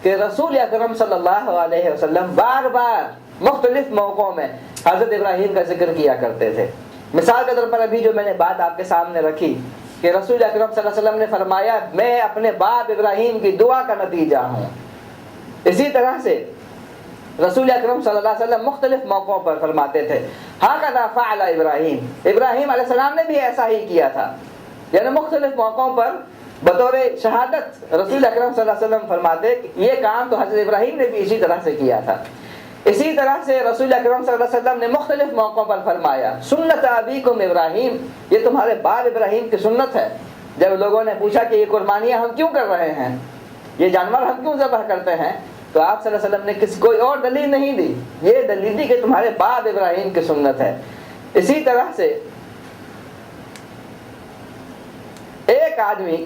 کہ رسول اکرم صلی اللہ علیہ وسلم بار بار مختلف موقعوں میں حضرت ابراہیم کا ذکر کیا کرتے تھے۔ مثال کے طور پر ابھی جو میں نے بات آپ کے سامنے رکھی کہ رسول اکرم صلی اللہ علیہ وسلم نے فرمایا میں اپنے باپ ابراہیم کی دعا کا نتیجہ ہوں، اسی طرح سے رسول اکرم صلی اللہ علیہ وسلم مختلف موقعوں پر فرماتے تھے ہَكَذَا فَعَلَ ابراہیم، ابراہیم علیہ السلام نے بھی ایسا ہی کیا تھا، یعنی مختلف موقعوں پر بطور شہادت رسول اکرم صلی اللہ علیہ وسلم فرماتے کہ یہ کام تو حضرت ابراہیم نے بھی اسی طرح سے کیا تھا۔ اسی طرح سے رسول اکرم صلی اللہ علیہ وسلم نے مختلف موقعوں پر فرمایا سنت ابیکم ابراہیم، یہ تمہارے باپ ابراہیم کی سنت ہے۔ جب لوگوں نے پوچھا کہ یہ قربانیاں ہم کیوں کر رہے ہیں، یہ جانور ہم کیوں ذبح کرتے ہیں، تو آپ صلی اللہ علیہ وسلم نے کوئی اور دلیل نہیں دی، یہ دلیل دی کہ تمہارے باپ ابراہیم کی سنت ہے۔ اسی طرح سے ایک آدمی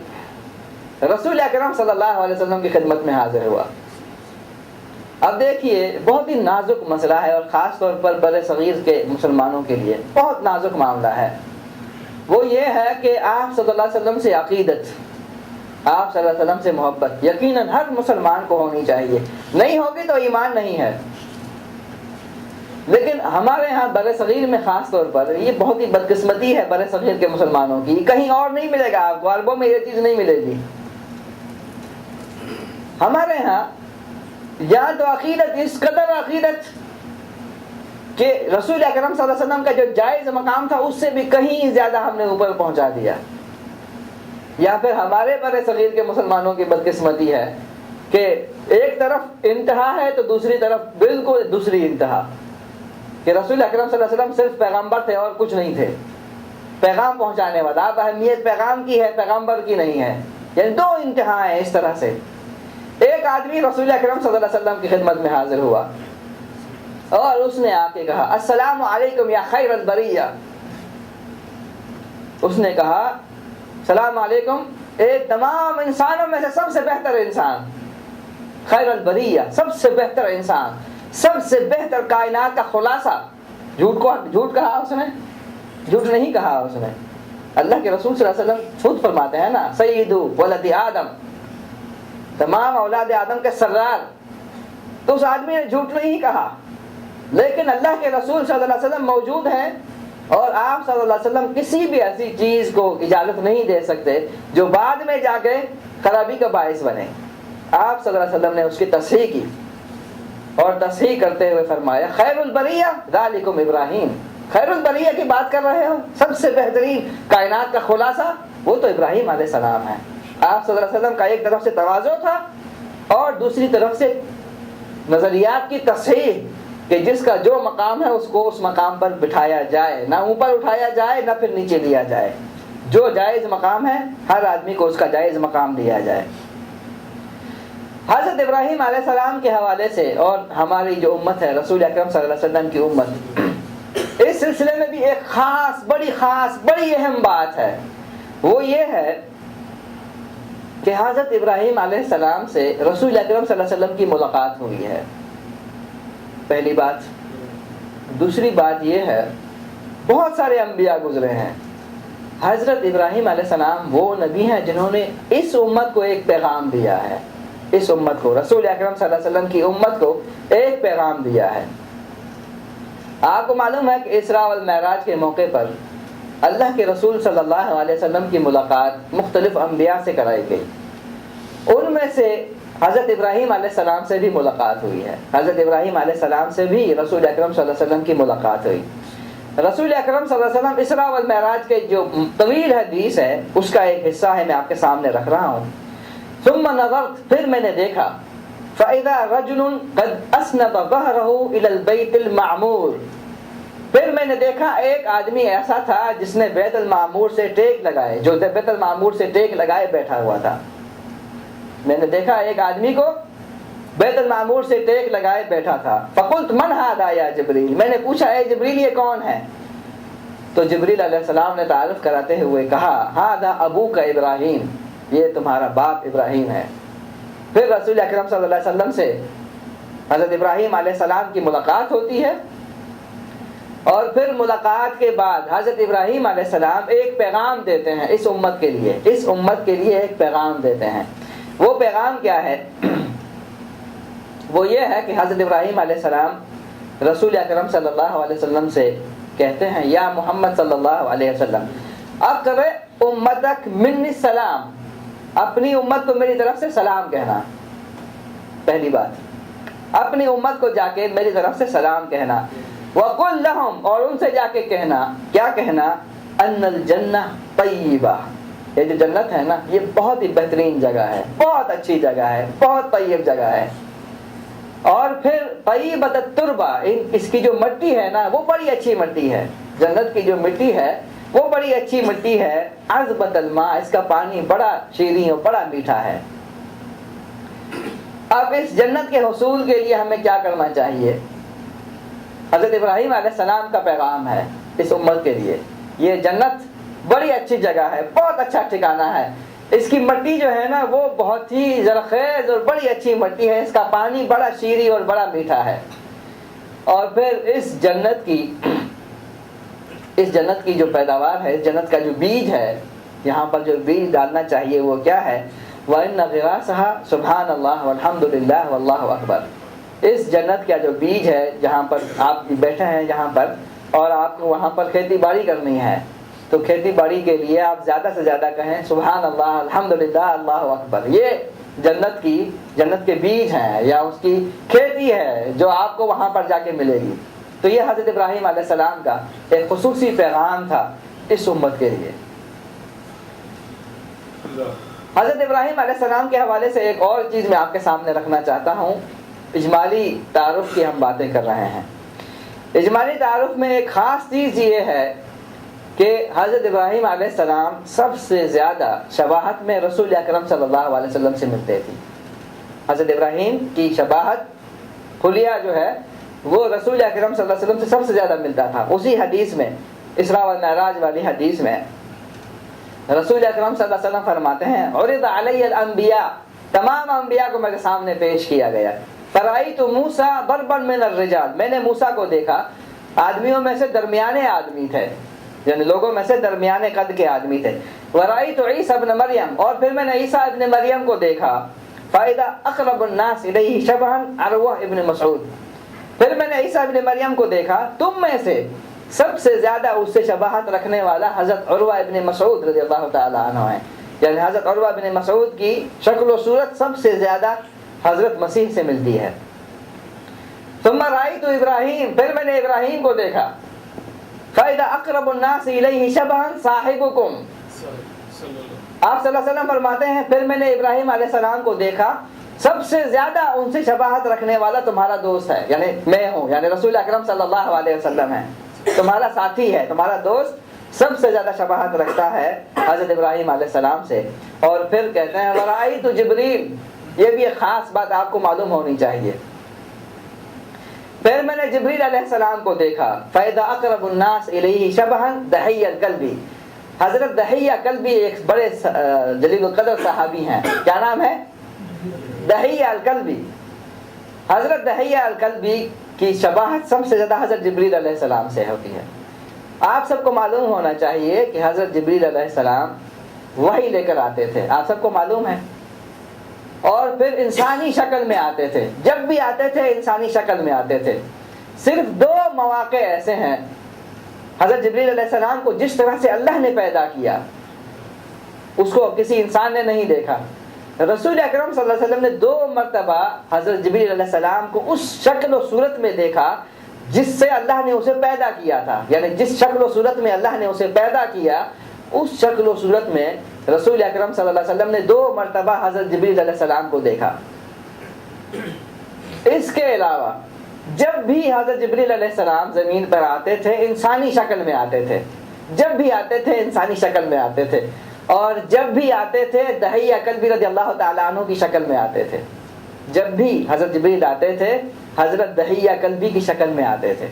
رسول اکرم صلی اللہ علیہ وسلم کی خدمت میں حاضر ہوا۔ اب دیکھیے بہت ہی نازک مسئلہ ہے، اور خاص طور پر بر صغیر کے مسلمانوں کے لیے بہت نازک معاملہ ہے۔ وہ یہ ہے کہ آپ صلی اللہ علیہ وسلم سے عقیدت، آپ صلی اللہ علیہ وسلم سے محبت یقیناً ہر مسلمان کو ہونی چاہیے، نہیں ہوگی تو ایمان نہیں ہے۔ لیکن ہمارے ہاں بر صغیر میں خاص طور پر یہ بہت ہی بدقسمتی ہے بر صغیر کے مسلمانوں کی، کہیں اور نہیں ملے گا، آپ کو عربوں میں یہ چیز نہیں ملے گی۔ ہمارے ہاں یا تو عقیدت اس قدر عقیدت کہ رسول اکرم صلی اللہ علیہ وسلم کا جو جائز مقام تھا اس سے بھی کہیں زیادہ ہم نے اوپر پہنچا دیا، یا پھر ہمارے بر صغیر کے مسلمانوں کی بدقسمتی ہے کہ ایک طرف انتہا ہے تو دوسری طرف بالکل دوسری انتہا، کہ رسول اکرم صلی اللہ علیہ وسلم صرف پیغمبر تھے اور کچھ نہیں تھے۔ پیغام پہنچانے والا. اب اہمیت پیغام کی ہے، پیغمبر کی نہیں ہے. یعنی دو انتہا ہیں اس طرح سے. ایک آدمی رسول اکرم صلی اللہ علیہ وسلم کی خدمت میں حاضر ہوا اور اس نے آ کے کہا السلام علیکم یا خیر البریہ. اس نے کہا السلام علیکم اے تمام انسانوں میں سے سب سے بہتر انسان، خیر البریہ سب سے بہتر انسان، سب سے بہتر کائنات کا خلاصہ. جھوٹ کہا اس نے؟ جھوٹ نہیں کہا اس نے. اللہ کے رسول صلی اللہ علیہ وسلم خود فرماتے ہیں نا سید ولد آدم، تمام اولاد آدم کے سردار. تو اس آدمی نے جھوٹ نہیں کہا. لیکن اللہ کے رسول صلی اللہ علیہ وسلم موجود ہیں اور آپ صلی اللہ علیہ وسلم کسی بھی ایسی چیز کو اجازت نہیں دے سکتے جو بعد میں جا کے خرابی کا باعث بنے. آپ صلی اللہ علیہ وسلم نے اس کی تصحیح کی اور تصحیح کرتے ہوئے فرمایا خیر البریہ ذالکم ابراہیم. خیر البریہ کی بات کر رہے ہو، سب سے بہترین کائنات کا خلاصہ وہ تو ابراہیم علیہ السلام ہے. آپ صلی اللہ علیہ وسلم کا ایک طرف سے تواضع تھا اور دوسری طرف سے نظریات کی تصحیح کہ جس کا جو مقام ہے اس کو اس مقام پر بٹھایا جائے، نہ اوپر اٹھایا جائے نہ پھر نیچے لیا جائے. جو جائز مقام ہے ہر آدمی کو اس کا جائز مقام دیا جائے. حضرت ابراہیم علیہ السلام کے حوالے سے اور ہماری جو امت ہے رسول اکرم صلی اللہ علیہ وسلم کی امت، اس سلسلے میں بھی ایک بڑی اہم بات ہے. وہ یہ ہے کہ حضرت ابراہیم علیہ السلام سے رسول اکرم صلی اللہ علیہ وسلم کی ملاقات ہوئی ہے، پہلی بات. دوسری بات یہ ہے بہت سارے انبیاء گزرے ہیں. حضرت ابراہیم علیہ السلام وہ نبی ہیں جنہوں نے اس امت کو ایک پیغام دیا ہے. اس امت کو، رسول اکرم صلی اللہ علیہ وسلم کی امت کو ایک پیغام دیا ہے. آپ کو معلوم ہے کہ اسراء والمعراج کے موقع پر اللہ کے رسول صلی اللہ علیہ وسلم کی ملاقات مختلف انبیاء سے کرائی گئی. ان میں سے حضرت ابراہیم علیہ السلام سے بھی ملاقات ہوئی ہے. حضرت ابراہیم علیہ السلام سے بھی رسول اکرم صلی اللہ علیہ وسلم کی ملاقات ہوئی. رسول اکرم صلی اللہ علیہ وسلم اسراء والمعراج کے جو طویل حدیث ہے اس کا ایک حصہ ہے، میں آپ کے سامنے رکھ رہا ہوں. ثم نظرت، پھر میں نے دیکھا، فَإِذَا رَجُلٌ قَدْ أَسْنَدَ ظَهْرَهُ إِلَى الْبَيْتِ الْمَعْمُورِ. پھر میں نے دیکھا ایک آدمی ایسا تھا جس نے بیت المعمور سے ٹیک لگائے، جو بیت المعمور سے ٹیک لگائے بیٹھا ہوا تھا. میں نے دیکھا ایک آدمی کو بیت المعمور سے ٹیک لگائے بیٹھا تھا. فقلت من هذا یا جبریل، میں نے پوچھا اے جبریل یہ کون ہے؟ تو جبریل علیہ السلام نے تعارف کراتے ہوئے کہا هذا ابوک ابراہیم، یہ تمہارا باپ ابراہیم ہے. پھر رسول اکرم صلی اللہ علیہ وسلم سے حضرت ابراہیم علیہ السلام کی ملاقات ہوتی ہے اور پھر ملاقات کے بعد حضرت ابراہیم علیہ السلام ایک پیغام دیتے ہیں اس امت کے لیے. اس امت کے لیے ایک پیغام دیتے ہیں. وہ پیغام کیا ہے؟ وہ یہ ہے کہ حضرت ابراہیم علیہ السلام رسول اکرم صلی اللہ علیہ وسلم سے کہتے ہیں یا محمد صلی اللہ علیہ وسلم اقرئ امتک منی السلام، اپنی امت کو میری طرف سے سلام کہنا. پہلی بات، اپنی امت کو جا کے میری طرف سے سلام کہنا. وَقُلْ لَهُمْ، اور ان سے جا کے کہنا، کیا کہنا؟ أَنَّ الْجَنَّةَ طَيِّبَةٌ، یہ جو جنت ہے نا یہ بہت ہی بہترین جگہ ہے، بہت اچھی جگہ ہے، بہت طیب جگہ ہے. اور پھر طیبۃ التربہ، اس کی جو مٹی ہے نا وہ بڑی اچھی مٹی ہے. جنت کی جو مٹی ہے وہ بڑی اچھی مٹی ہے. عذبۃ الماء، اس کا پانی بڑا شیریں اور بڑا میٹھا ہے. اب اس جنت کے حصول کے لیے ہمیں کیا کرنا چاہیے؟ حضرت ابراہیم علیہ السلام کا پیغام ہے اس امت کے لیے. یہ جنت بڑی اچھی جگہ ہے، بہت اچھا ٹھکانہ ہے. اس کی مٹی جو ہے نا وہ بہت ہی زرخیز اور بڑی اچھی مٹی ہے. اس کا پانی بڑا شیریں اور بڑا میٹھا ہے. اور پھر اس جنت کی جو پیداوار ہے، اس جنت کا جو بیج ہے، یہاں پر جو بیج ڈالنا چاہیے وہ کیا ہے؟ وَإِنَّ غِرَاسَهَا سُبْحَانَ اللَّهِ وَالْحَمْدُ لِلَّهِ وَاللَّهُ أَكْبَرُ. اس جنت کا جو بیج ہے جہاں پر آپ بیٹھے ہیں جہاں پر، اور آپ کو وہاں پر کھیتی باڑی کرنی ہے، تو کھیتی باڑی کے لیے آپ زیادہ سے زیادہ کہیں سبحان اللہ، الحمدللہ، اللہ اکبر. یہ جنت کے بیج ہیں یا اس کی کھیتی ہے جو آپ کو وہاں پر جا کے ملے گی. تو یہ حضرت ابراہیم علیہ السلام کا ایک خصوصی پیغام تھا اس امت کے لیے. حضرت ابراہیم علیہ السلام کے حوالے سے ایک اور چیز میں آپ کے سامنے رکھنا چاہتا ہوں. اجمالی تعارف کی ہم باتیں کر رہے ہیں. اجمالی تعارف میں ایک خاص چیز یہ ہے کہ حضرت ابراہیم علیہ السلام سب سے زیادہ شباہت میں رسول اکرم صلی اللہ علیہ وسلم سے ملتے تھے. حضرت ابراہیم کی شباہت خلیہ جو ہے وہ رسول اکرم صلی اللہ علیہ وسلم سے سب سے زیادہ ملتا تھا. اسی حدیث میں، اسراء والمعراج والی حدیث میں، رسول اکرم صلی اللہ علیہ وسلم فرماتے ہیں عرض علی الانبیاء، تمام انبیاء کو میرے سامنے پیش کیا گیا. فرأیت موسیٰ ضربا من الرجال، میں نے موسیٰ کو دیکھا، آدمیوں میں سے درمیانے آدمی تھے، یعنی لوگوں میں سے درمیانے قد کے آدمی تھے. ورأیت عیسیٰ ابن مریم، اور پھر میں نے عیسیٰ ابن مریم کو دیکھا. فإذا اقرب الناس الیہ شبہا عروہ ابن مسعود، پھر میں نے عیسیٰ ابن مریم کو دیکھا، تم میں سے سب سے زیادہ اس سے شباہت رکھنے والا حضرت عروہ ابن مسعود رضی اللہ تعالیٰ عنہ ہے. یعنی حضرت عروہ ابن مسعود کی شکل و صورت سب سے زیادہ حضرت مسیح سے ملتی ہے. ثم رأیت ابراہیم، پھر میں نے ابراہیم کو دیکھا. فإذا اقرب الناس الیہ شبہا صاحبکم، آپ صلی اللہ علیہ وسلم فرماتے ہیں پھر میں نے ابراہیم علیہ السلام کو دیکھا، سب سے زیادہ ان سے شباہت رکھنے والا تمہارا دوست ہے، یعنی میں ہوں، یعنی رسول اکرم صلی اللہ علیہ وسلم ہے، تمہارا ساتھی ہے، تمہارا دوست سب سے زیادہ شباہت رکھتا ہے حضرت ابراہیم علیہ السلام سے. اور پھر کہتے ہیں ورأیت جبریل، یہ بھی ایک خاص بات آپ کو معلوم ہونی چاہیے. پھر میں نے جبریل علیہ السلام کو دیکھا. فإذا اقرب الناس الیہ شبہا دحیہ الکلبی، حضرت دحیہ کلبی ایک بڑے جلیل القدر صحابی ہیں. کیا نام ہے؟ دحیہ الکلبی. حضرت دحیہ الکلبی کی شباہت سب سے زیادہ حضرت جبریل علیہ السلام سے ہوتی ہے. آپ سب کو معلوم ہونا چاہیے کہ حضرت جبریل علیہ السلام وحی لے کر آتے تھے، آپ سب کو معلوم ہے، اور پھر انسانی شکل میں آتے تھے. جب بھی آتے تھے انسانی شکل میں آتے تھے. صرف 2 مواقع ایسے ہیں حضرت جبریل علیہ السلام کو جس طرح سے اللہ نے پیدا کیا اس کو کسی انسان نے نہیں دیکھا. رسول اکرم صلی اللہ علیہ وسلم نے 2 مرتبہ حضرت جبریل علیہ السلام کو اس شکل و صورت میں دیکھا جس سے اللہ نے اسے پیدا کیا تھا. یعنی جس شکل و صورت میں اللہ نے اسے پیدا کیا اس شکل و صورت میں رسول اکرم صلی اللہ علیہ وسلم نے 2 مرتبہ حضرت جبریل علیہ السلام کو دیکھا. اس کے علاوہ جب بھی حضرت جبریل علیہ السلام زمین پر آتے تھے انسانی شکل میں آتے تھے، جب بھی آتے تھے انسانی شکل میں آتے تھے، اور جب بھی آتے تھے دحیہ کلبی رضی اللہ تعالیٰ عنہ کی شکل میں آتے تھے. جب بھی حضرت جبریل آتے تھے حضرت دحیہ کلبی کی شکل میں آتے تھے.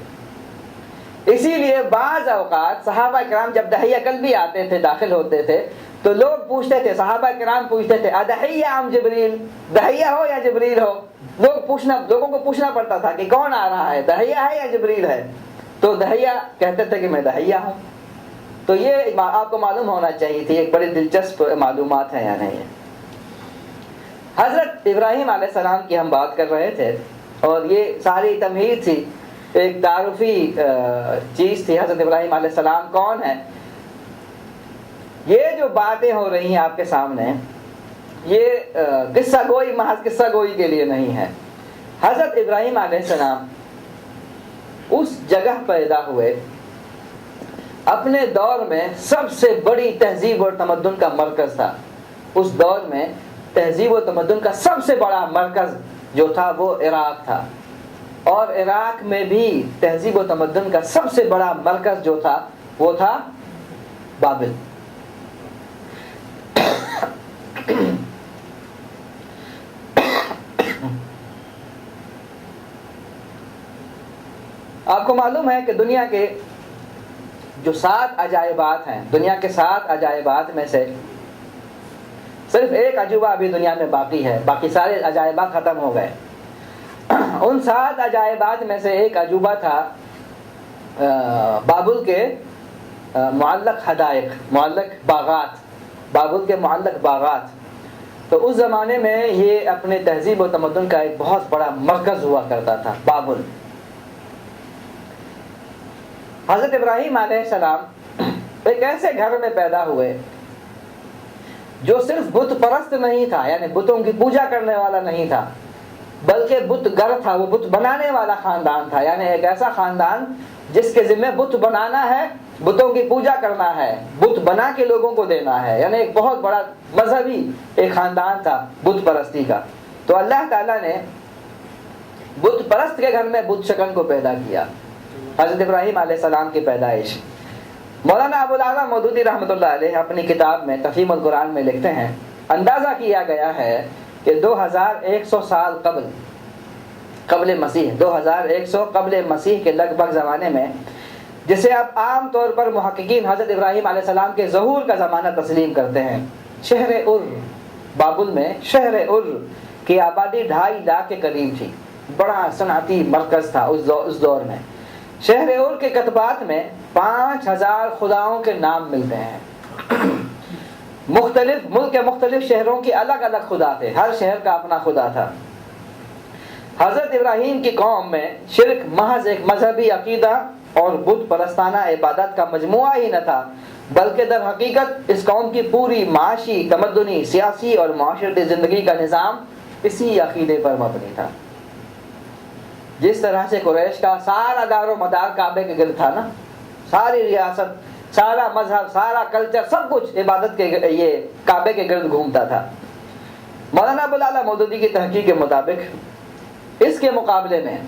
اسی لیے بعض اوقات صحابہ کرام جب دحیہ کلبی آتے تھے، داخل ہوتے تھے، تو لوگ پوچھتے تھے، صحابہ کرام پوچھتے تھے ادحیہ ام جبریل، دحیہ ہو یا جبریل ہو. لوگوں کو پوچھنا پڑتا تھا کہ کون آ رہا ہے، دحیہ ہے یا جبریل ہے. تو دحیہ کہتے تھے کہ میں دحیہ ہوں. تو یہ آپ کو معلوم ہونا چاہیے تھی، ایک بڑی دلچسپ معلومات ہیں یا نہیں. حضرت ابراہیم علیہ السلام کی ہم بات کر رہے تھے، اور یہ ساری تمہید تھی، ایک تعارفی چیز تھی. حضرت ابراہیم علیہ السلام کون ہے؟ یہ جو باتیں ہو رہی ہیں آپ کے سامنے، یہ قصہ گوئی محض قصہ گوئی کے لیے نہیں ہے. حضرت ابراہیم علیہ السلام اس جگہ پیدا ہوئے، اپنے دور میں سب سے بڑی تہذیب اور تمدن کا مرکز تھا. اس دور میں تہذیب و تمدن کا سب سے بڑا مرکز جو تھا وہ عراق تھا، اور عراق میں بھی تہذیب و تمدن کا سب سے بڑا مرکز جو تھا وہ تھا بابل. آپ کو معلوم ہے کہ دنیا کے جو 7 عجائبات ہیں، دنیا کے 7 عجائبات میں سے صرف ایک عجوبہ ابھی دنیا میں باقی ہے، باقی سارے عجائبات ختم ہو گئے. ان 7 عجائبات میں سے ایک عجوبہ تھا بابل کے معلق حدائق، معلق باغات، بابل کے معلق باغات. تو اس زمانے میں یہ اپنے تہذیب و تمدن کا ایک بہت بڑا مرکز ہوا کرتا تھا بابل. حضرت ابراہیم علیہ السلام ایک ایسے گھر میں پیدا ہوئے جو صرف بت پرست نہیں تھا، یعنی بتوں کی پوجا کرنے والا نہیں تھا، بلکہ بت گر تھا، وہ بت بنانے والا خاندان تھا. یعنی ایک ایسا خاندان جس کے ذمہ بت بنانا ہے، بتوں کی پوجا کرنا ہے، بت بنا کے لوگوں کو دینا ہے. یعنی ایک بہت بڑا مذہبی ایک خاندان تھا بت پرستی کا. تو اللہ تعالیٰ نے بت پرست کے گھر میں بت شکن کو پیدا کیا، حضرت ابراہیم علیہ السلام کی پیدائش. مولانا ابوالعلا مودودی رحمۃ اللہ علیہ اپنی کتاب میں تفہیم القرآن میں لکھتے ہیں اندازہ کیا گیا ہے کہ 2100 سال قبل مسیح 2100 قبل مسیح کے لگ بھگ زمانے میں، جسے آپ عام طور پر محققین حضرت ابراہیم علیہ السلام کے ظہور کا زمانہ تسلیم کرتے ہیں، شہر بابل میں شہر کی آبادی 2.5 لاکھ کے قریب تھی، بڑا صنعتی مرکز تھا اس دور میں۔ شہر کے کتبات میں 5000 خداؤں کے نام ملتے ہیں۔ مختلف ملک کے مختلف شہروں کی الگ الگ خدا تھے، ہر شہر کا اپنا خدا تھا۔ حضرت ابراہیم کی قوم میں شرک محض ایک مذہبی عقیدہ اور بت پرستانہ عبادت کا مجموعہ ہی نہ تھا، بلکہ در حقیقت اس قوم کی پوری معاشی، تمدنی، سیاسی اور معاشرتی زندگی کا نظام اسی عقیدے پر مبنی تھا۔ جس طرح سے قریش کا سارا دار و مدار کعبے کے گرد تھا نا، ساری ریاست، سارا مذہب، سارا کلچر، سب کچھ عبادت کے یہ کعبے کے گرد گھومتا تھا۔ مولانا ابوالعلا مودودی کی تحقیق کے مطابق اس کے مقابلے میں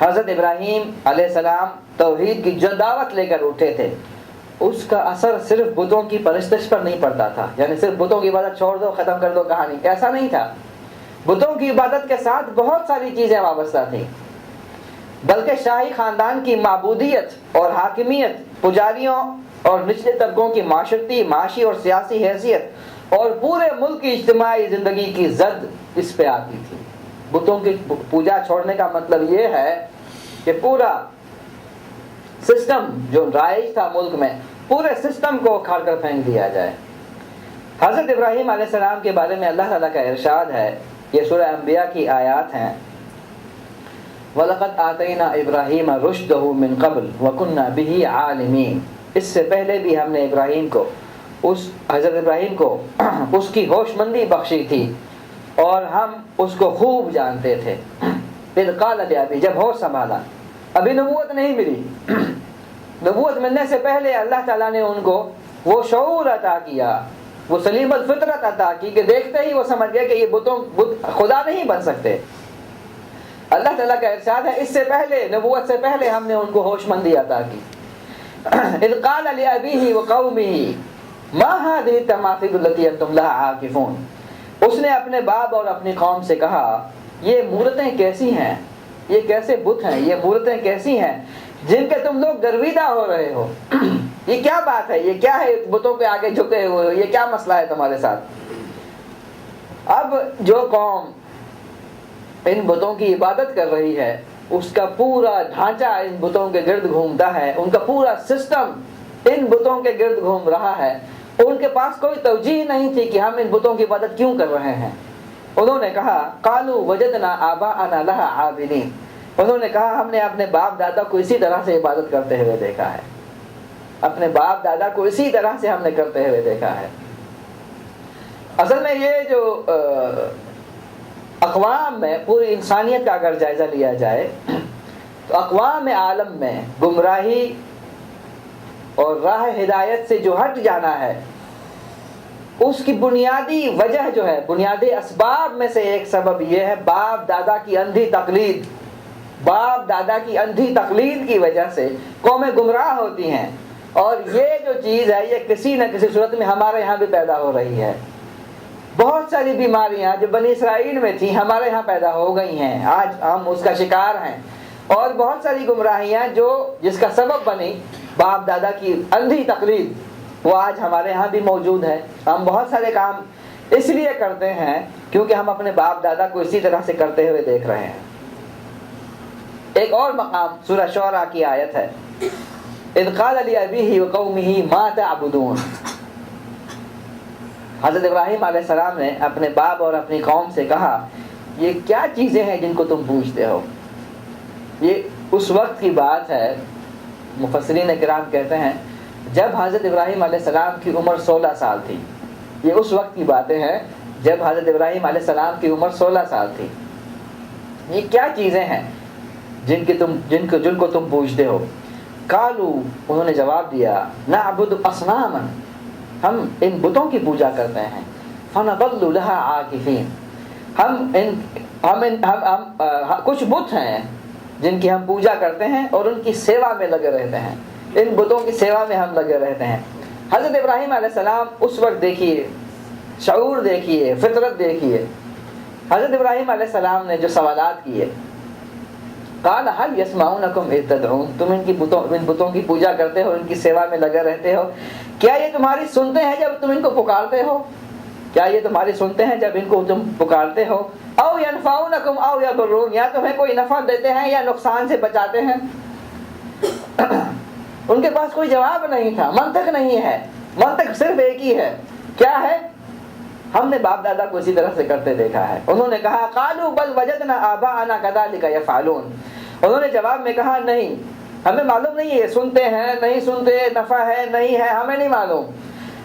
حضرت ابراہیم علیہ السلام توحید کی جو دعوت لے کر اٹھے تھے، اس کا اثر صرف بتوں کی پرستش پر نہیں پڑتا تھا، یعنی صرف بتوں کی عبادت چھوڑ دو ختم کر دو کہانی، ایسا نہیں تھا۔ بتوں کی عبادت کے ساتھ بہت ساری چیزیں وابستہ تھیں، بلکہ شاہی خاندان کی معبودیت اور حاکمیت، پجاریوں اور نچلے طبقوں کی معاشرتی، معاشی اور سیاسی حیثیت اور پورے ملک کی اجتماعی زندگی کی زد اس پہ آتی تھی۔ بتوں کی پوجا چھوڑنے کا مطلب یہ ہے کہ پورا سسٹم جو رائج تھا ملک میں، پورے سسٹم کو اکھاڑ کر پھینک دیا جائے۔ حضرت ابراہیم علیہ السلام کے بارے میں اللہ تعالیٰ کا ارشاد ہے، یہ سورہ انبیاء کی آیات ہیں، وَلَقَدْ آتَيْنَا إِبْرَاهِيمَ رُشْدَهُ مِنْ قَبْلُ وَكُنَّا بِهِ عَالِمِينَ۔ اس سے پہلے بھی ہم نے حضرت ابراہیم کو اس کی ہوش مندی بخشی تھی اور ہم اس کو خوب جانتے تھے۔ اذ قال لأبی، جب ہوش سنبھالا، ابھی نبوت نہیں ملی، نبوت ملنے سے پہلے اللہ تعالیٰ نے ان کو وہ شعور عطا کیا، وہ سلیم الفطرت عطا کی کہ دیکھتے ہی وہ سمجھ گئے کہ یہ بت خدا نہیں بن سکتے۔ اللہ تعالیٰ کا ارشاد ہے، اس سے پہلے، نبوت سے پہلے ہم نے ان کو ہوش مندی عطا کی۔ اذ قال لأبیہ وقومہ ما هذه التماثیل التي انتم لها عاکفون۔ اس نے اپنے باپ اور اپنی قوم سے کہا، یہ مورتیں کیسی ہیں، یہ کیسے بت ہیں، یہ مورتیں کیسی ہیں جن کے تم لوگ گرویدہ ہو رہے ہو، یہ کیا بات ہے، یہ کیا ہے، بتوں کے آگے جھکے ہوئے ہو، یہ کیا مسئلہ ہے تمہارے ساتھ۔ اب جو قوم ان بتوں کی عبادت کر رہی ہے، اس کا پورا ڈھانچہ ان بتوں کے گرد گھومتا ہے، ان کا پورا سسٹم ان بتوں کے گرد گھوم رہا ہے، ان کے پاس کوئی توجیہ نہیں تھی کہ ہم ان بتوں کی عبادت کیوں کر رہے ہیں۔ انہوں نے کہا، قالوا وجدنا آباءنا لها عابدین، انہوں نے کہا ہم نے اپنے باپ دادا کو اسی طرح سے عبادت کرتے ہوئے دیکھا ہے، اپنے باپ دادا کو اسی طرح سے ہم نے کرتے ہوئے دیکھا ہے۔ اصل میں یہ جو اقوام میں، پوری انسانیت کا اگر جائزہ لیا جائے تو اقوام عالم میں گمراہی اور راہ ہدایت سے جو ہٹ جانا ہے، اس کی بنیادی وجہ جو ہے، بنیادی اسباب میں سے ایک سبب یہ ہے باپ دادا کی اندھی تقلید۔ باپ دادا کی اندھی تقلید کی وجہ سے قومیں گمراہ ہوتی ہیں، اور یہ جو چیز ہے یہ کسی نہ کسی صورت میں ہمارے یہاں بھی پیدا ہو رہی ہے۔ بہت ساری بیماریاں جو بنی اسرائیل میں تھیں ہمارے یہاں پیدا ہو گئی ہیں، آج ہم اس کا شکار ہیں، اور بہت ساری گمراہیاں جو جس کا سبب بنی باپ دادا کی اندھی تقلید، وہ آج ہمارے ہاں بھی موجود ہے۔ ہم بہت سارے کام اس لیے کرتے ہیں کیونکہ ہم اپنے باپ دادا کو اسی طرح سے کرتے ہوئے دیکھ رہے ہیں۔ ایک اور مقام سورہ شعراء کی آیت ہے، اذ قال لأبیہ وقومہ ما تعبدون۔ حضرت ابراہیم علیہ السلام نے اپنے باپ اور اپنی قوم سے کہا، یہ کیا چیزیں ہیں جن کو تم پوچھتے ہو۔ یہ اس وقت کی بات ہے، مفسرین کرام کہتے ہیں جب حضرت ابراہیم علیہ السلام کی عمر 16 سال تھی۔ یہ اس وقت کی باتیں ہیں جب حضرت ابراہیم علیہ السلام کی عمر 16 سال تھی۔ یہ کیا چیزیں ہیں جن کو تم پوچھتے ہو۔ قالوا، انہوں نے جواب دیا، نعبد اصناما، ہم ان بتوں کی پوجا کرتے ہیں، فنظل لها عاکفین، کچھ بت ہیں جن کی ہم پوجا کرتے ہیں اور ان کی سیوا میں لگے رہتے ہیں۔ ان بتوں کی سیوا میں ہم لگے رہتے ہیں۔ حضرت ابراہیم علیہ السلام اس وقت دیکھیے، شعور دیکھیے، فطرت دیکھیے، حضرت ابراہیم علیہ السلام نے جو سوالات کیے، قال هل يسمعونكم اذ تدعون، تم ان بتوں کی پوجا کرتے ہو، ان کی سیوا میں لگے رہتے ہو، کیا یہ تمہاری سنتے ہیں جب تم ان کو پکارتے ہو؟ کیا یہ تمہاری سنتے ہیں جب ان کو تم پکارتے ہو؟ او ينفعونكم او يضرون، یا تمہیں کوئی نفع دیتے ہیں یا نقصان سے بچاتے ہیں؟ ان کے پاس کوئی جواب نہیں تھا، منطق نہیں ہے، منطق صرف ایک ہی ہے، کیا ہے؟ ہم نے باپ دادا کو اسی طرح سے کرتے دیکھا ہے۔ انہوں نے کہا قالوا بل وجدنا آباءنا كذلك يفعلون، انہوں نے جواب میں کہا نہیں، ہمیں معلوم نہیں ہے سنتے ہیں نہیں سنتے، نفع ہے نہیں ہے، ہمیں نہیں معلوم،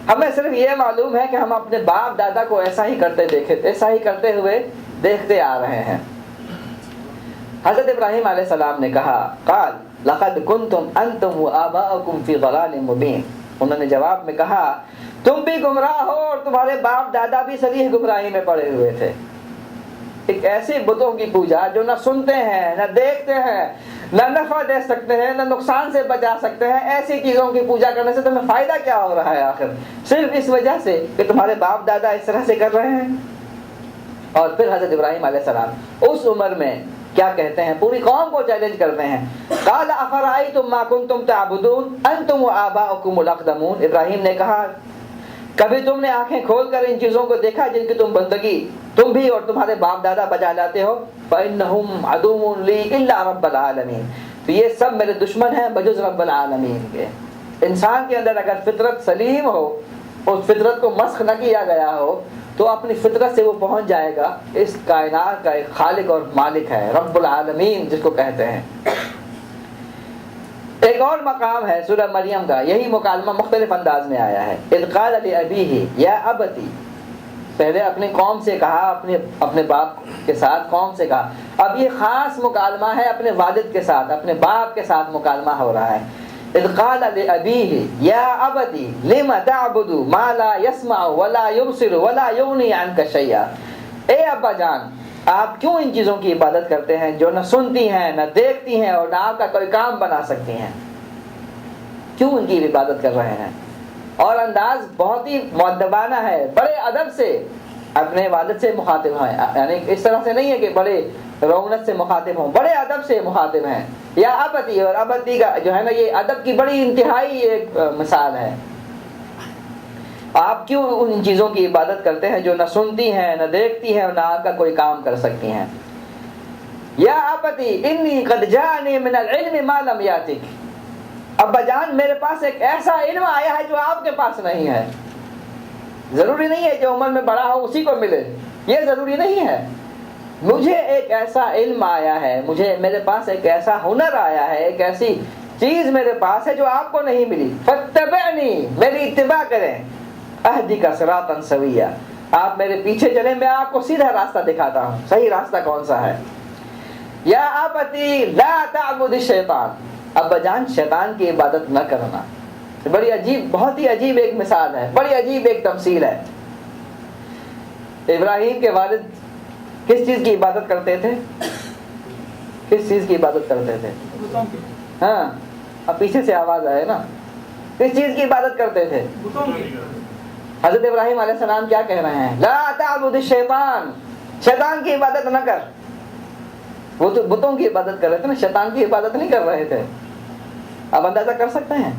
ہمیں صرف یہ معلوم ہے کہ ہم اپنے باپ دادا کو ایسا ہی کرتے ہوئے دیکھتے آ رہے ہیں۔ حضرت ابراہیم علیہ السلام نے کہا قال لقد كنتم انتم وآباؤكم في ضلال مبين، انہوں نے جواب میں کہا تم بھی گمراہ ہو اور تمہارے باپ دادا بھی صریح گمراہی میں پڑے ہوئے تھے۔ ایک ایسے بتوں کی پوجا جو نہ سنتے ہیں، نہ دیکھتے ہیں، نہ نفع دے سکتے ہیں، نہ نقصان سے بچا سکتے ہیں، ایسی چیزوں کی پوجا کرنے سے تمہیں فائدہ کیا ہو رہا ہے آخر؟ صرف اس وجہ سے کہ تمہارے باپ دادا اس طرح سے کر رہے ہیں۔ اور پھر حضرت ابراہیم علیہ السلام اس عمر میں کیا کہتے ہیں، پوری قوم کو چیلنج کرتے ہیں، قال افرأيتم ما كنتم تعبدون انتم وآباؤكم الاقدمون، ابراہیم نے کہا کبھی تم نے آنکھیں کھول کر ان چیزوں کو دیکھا جن کی تم بندگی تم بھی اور تمہارے باپ دادا بجا لاتے ہو؟ فإنهم عدو لي إلا رب العالمین، تو یہ سب میرے دشمن ہیں بجز رب العالمین کے۔ انسان کے اندر اگر فطرت سلیم ہو، اس فطرت کو مسخ نہ کیا گیا ہو، تو اپنی فطرت سے وہ پہنچ جائے گا اس کائنات کا ایک خالق اور مالک ہے، رب العالمین جس کو کہتے ہیں۔ ایک اور مقام ہے سورہ مریم کا، یہی مکالمہ مختلف انداز میں آیا ہے۔ اذ قال لأبیہ یا ابتی، پہلے اپنی قوم سے کہا، اپنے باپ کے ساتھ قوم سے کہا، اب یہ خاص مکالمہ ہے اپنے والد کے ساتھ، اپنے باپ کے ساتھ مکالمہ ہو رہا ہے۔ اذ قال لأبیہ یا ابتی لم تعبد ما لا يسمع ولا يبصر ولا يغني عنك شیئا، اے ابا جان آپ کیوں ان چیزوں کی عبادت کرتے ہیں جو نہ سنتی ہیں، نہ دیکھتی ہیں اور نہ آپ کا کوئی کام بنا سکتی ہیں؟ کیوں ان کی عبادت کر رہے ہیں؟ اور انداز بہت ہی مؤدبانہ ہے، بڑے ادب سے اپنے والد سے مخاطب ہیں، یعنی اس طرح سے نہیں ہے کہ بڑے رونق سے مخاطب ہوں، بڑے ادب سے مخاطب ہیں۔ یا ابتی، اور ابتی کا جو ہے نا یہ ادب کی بڑی انتہائی ایک مثال ہے۔ آپ کیوں ان چیزوں کی عبادت کرتے ہیں جو نہ سنتی ہیں، نہ دیکھتی ہیں اور نہ آپ کا کوئی کام کر سکتی ہیں؟ یا ابتی انی قد جاءنی من العلم ما لم یاتک، ابا جان میرے پاس ایک ایسا علم آیا ہے جو آپ کے پاس نہیں ہے۔ ضروری نہیں ہے جو عمر میں بڑا ہو اسی کو ملے، یہ ضروری نہیں ہے۔ مجھے ایک ایسا علم آیا ہے، میرے پاس ایک ایسا ہنر آیا ہے، ایک ایسی چیز میرے پاس ہے جو آپ کو نہیں ملی۔ فاتبعنی، میری اتباع کریں، اہدک صراطا سویا، آپ میرے پیچھے چلیں، میں آپ کو سیدھا راستہ دکھاتا ہوں، صحیح راستہ کون سا ہے۔ یا ابتی لا تعبد الشیطان، ابا جان شیطان کی عبادت نہ کرنا۔ بڑی عجیب، بہت ہی عجیب ایک مثال ہے، بڑی عجیب ایک تمثیل ہے۔ ابراہیم کے والد کس چیز کی عبادت کرتے تھے؟ کس چیز کی عبادت کرتے تھے؟ ہاں اب پیچھے سے آواز آئے نا، کس چیز کی عبادت کرتے تھے؟ حضرت ابراہیم علیہ السلام کیا کہہ رہے ہیں؟ لا تعبد الشیطان، شیطان کی عبادت نہ کر۔ وہ تو بتوں کی عبادت کر رہے تھے نا، شیطان کی عبادت نہیں کر رہے تھے۔ اب اندازہ کر سکتے ہیں؟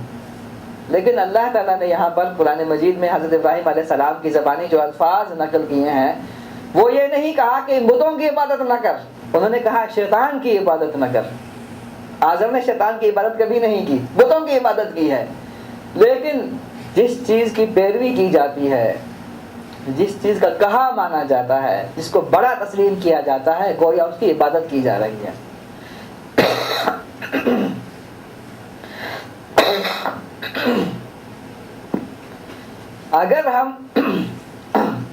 لیکن اللہ تعالیٰ نے یہاں پر قرآن مجید میں حضرت ابراہیم علیہ السلام کی زبانی جو الفاظ نقل کیے ہیں، وہ یہ نہیں کہا کہ بتوں کی عبادت نہ کر، انہوں نے کہا شیطان کی عبادت نہ کر۔ آزر نے شیطان کی عبادت کبھی نہیں کی، بتوں کی عبادت کی ہے۔ لیکن جس چیز کی پیروی کی جاتی ہے، جس چیز کا کہا مانا جاتا ہے، جس کو بڑا تسلیم کیا جاتا ہے، گویا اس کی عبادت کی جا رہی ہے۔ اگر ہم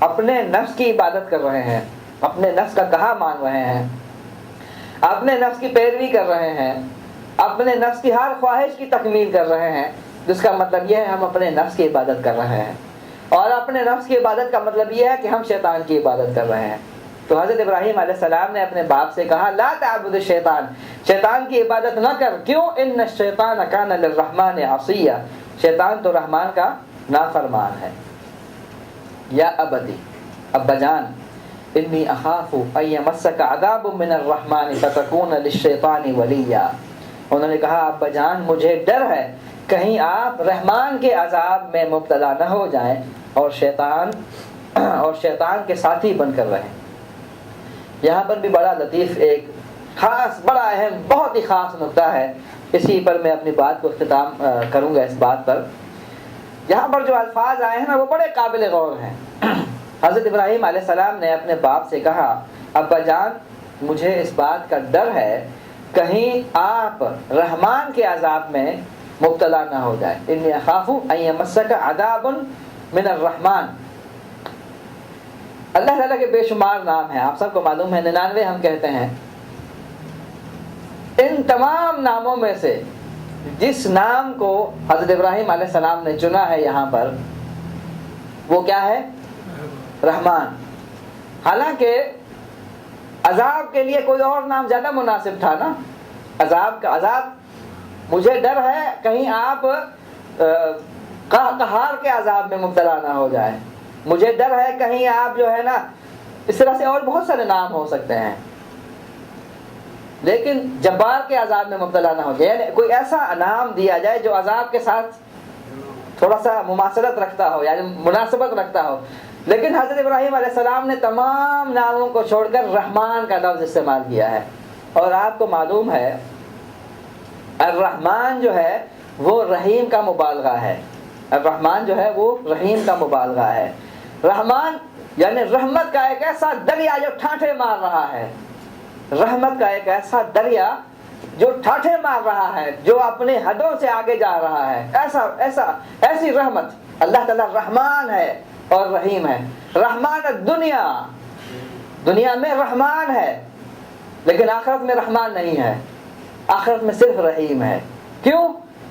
اپنے نفس کی عبادت کر رہے ہیں، اپنے نفس کا کہا مان رہے ہیں، اپنے نفس کی پیروی کر رہے ہیں، اپنے نفس کی ہر خواہش کی تکمیل کر رہے ہیں، جس کا مطلب یہ ہے ہم اپنے نفس کی عبادت کر رہے ہیں۔ اور اپنے نفس کی عبادت کا مطلب یہ ہے کہ ہم شیطان کی عبادت کر رہے ہیں۔ تو حضرت ابراہیم علیہ السلام نے اپنے باپ سے کہا لا تعبد الشیطان، شیطان کی عبادت نہ کر، کیوں؟ ان الشیطان کان للرحمن عصیا، شیطان تو رحمان کا نافرمان ہے۔ یا ابتی، ابا جان، انی اخاف ان یمسک عذاب من الرحمن فتکون للشیطان ولیا، انہوں نے کہا ابا جان مجھے ڈر ہے کہیں آپ رحمان کے عذاب میں مبتلا نہ ہو جائیں اور شیطان کے ساتھی بن کر رہیں۔ یہاں پر بھی بڑا لطیف ایک خاص، بڑا اہم، بہت ہی خاص نقطہ ہے، اسی پر میں اپنی بات کو اختتام کروں گا۔ اس بات پر یہاں پر جو الفاظ آئے ہیں نا وہ بڑے قابل غور ہیں۔ حضرت ابراہیم علیہ السلام نے اپنے باپ سے کہا ابا جان مجھے اس بات کا ڈر ہے کہیں آپ رحمان کے عذاب میں مبتلا نہ ہو جائے۔ انی اخاف ان یمسک عذاب من الرحمن، اللہ تعالیٰ کے بے شمار نام ہیں، آپ سب کو معلوم ہے، 99 ہم کہتے ہیں۔ ان تمام ناموں میں سے جس نام کو حضرت ابراہیم علیہ السلام نے چنا ہے یہاں پر وہ کیا ہے؟ رحمان۔ حالانکہ عذاب کے لیے کوئی اور نام زیادہ مناسب تھا نا، عذاب کا عذاب، مجھے ڈر ہے کہیں آپ قہار کے عذاب میں مبتلا نہ ہو جائیں، مجھے ڈر ہے کہیں آپ جو ہے نا، اس طرح سے اور بہت سارے نام ہو سکتے ہیں، لیکن جبار کے عذاب میں مبتلا نہ ہو جائے، یعنی کوئی ایسا نام دیا جائے جو عذاب کے ساتھ تھوڑا سا مماثلت رکھتا ہو، یعنی مناسبت رکھتا ہو۔ لیکن حضرت ابراہیم علیہ السلام نے تمام ناموں کو چھوڑ کر رحمان کا لفظ استعمال کیا ہے، اور آپ کو معلوم ہے الرحمن جو ہے وہ رحیم کا مبالغہ ہے، الرحمن جو ہے وہ رحیم کا مبالغہ ہے۔ رحمان یعنی رحمت کا ایک ایسا دریا جو ٹھاٹھے مار رہا ہے، رحمت کا ایک ایسا دریا جو ٹھاٹھے مار رہا ہے، جو اپنے حدوں سے آگے جا رہا ہے، ایسی رحمت۔ اللہ تعالیٰ رحمان ہے اور رحیم ہے۔ رحمان الدنیا، دنیا میں رحمان ہے لیکن آخرت میں رحمان نہیں ہے، آخرت میں صرف رحیم ہے۔ کیوں؟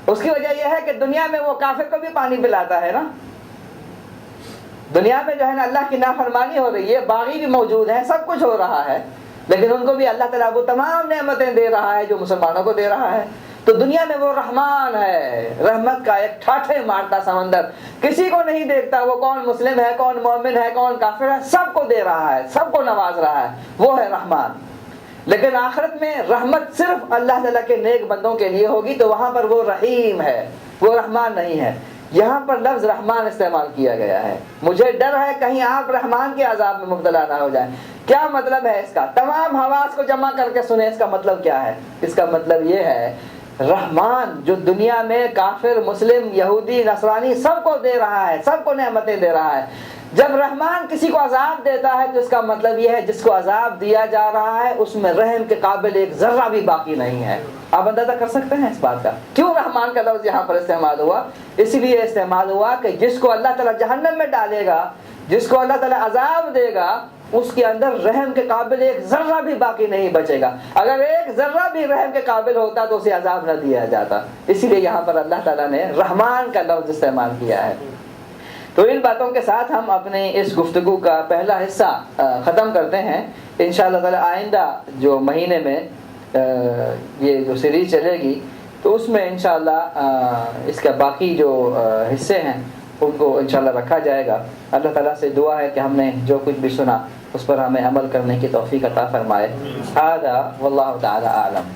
اس کی وجہ یہ ہے کہ دنیا میں وہ کافر کو بھی پانی پلاتا ہے نا، دنیا میں جو ہے نا اللہ کی نافرمانی ہو رہی ہے، باغی بھی موجود ہیں، سب کچھ ہو رہا ہے، لیکن ان کو بھی اللہ تعالیٰ وہ تمام نعمتیں دے رہا ہے جو مسلمانوں کو دے رہا ہے۔ تو دنیا میں وہ رحمان ہے، رحمت کا ایک ٹھاٹھے مارتا سمندر، کسی کو نہیں دیکھتا وہ کون مسلم ہے، کون مومن ہے، کون کافر ہے، سب کو دے رہا ہے، سب کو نواز رہا ہے، وہ ہے رحمان۔ لیکن آخرت میں رحمت صرف اللہ تعالیٰ کے نیک بندوں کے لیے ہوگی، تو وہاں پر وہ رحیم ہے، وہ رحمان نہیں ہے۔ یہاں پر لفظ رحمان استعمال کیا گیا ہے، مجھے ڈر ہے کہیں آپ رحمان کے عذاب میں مبتلا نہ ہو جائیں۔ کیا مطلب ہے اس کا؟ تمام حواس کو جمع کر کے سنیں، اس کا مطلب کیا ہے؟ اس کا مطلب یہ ہے رحمان جو دنیا میں کافر، مسلم، یہودی، نصرانی سب کو دے رہا ہے، سب کو نعمتیں دے رہا ہے، جب رحمان کسی کو عذاب دیتا ہے تو اس کا مطلب یہ ہے جس کو عذاب دیا جا رہا ہے اس میں رحم کے قابل ایک ذرہ بھی باقی نہیں ہے۔ آپ اندازہ کر سکتے ہیں اس بات کا کیوں رحمان کا لفظ یہاں پر استعمال ہوا؟ اس لیے استعمال ہوا کہ جس کو اللہ تعالیٰ جہنم میں ڈالے گا، جس کو اللہ تعالیٰ عذاب دے گا، اس کے اندر رحم کے قابل ایک ذرہ بھی باقی نہیں بچے گا۔ اگر ایک ذرہ بھی رحم کے قابل ہوتا تو اسے عذاب نہ دیا جاتا، اسی لیے یہاں پر اللہ تعالیٰ نے رحمان کا لفظ استعمال کیا ہے۔ تو ان باتوں کے ساتھ ہم اپنے اس گفتگو کا پہلا حصہ ختم کرتے ہیں۔ انشاءاللہ تعالی آئندہ جو مہینے میں یہ جو سیریز چلے گی تو اس میں انشاءاللہ اس کا باقی جو حصے ہیں ان کو انشاءاللہ رکھا جائے گا۔ اللہ تعالیٰ سے دعا ہے کہ ہم نے جو کچھ بھی سنا اس پر ہمیں عمل کرنے کی توفیق عطا فرمائے۔ ھذا واللہ تعالی اعلم۔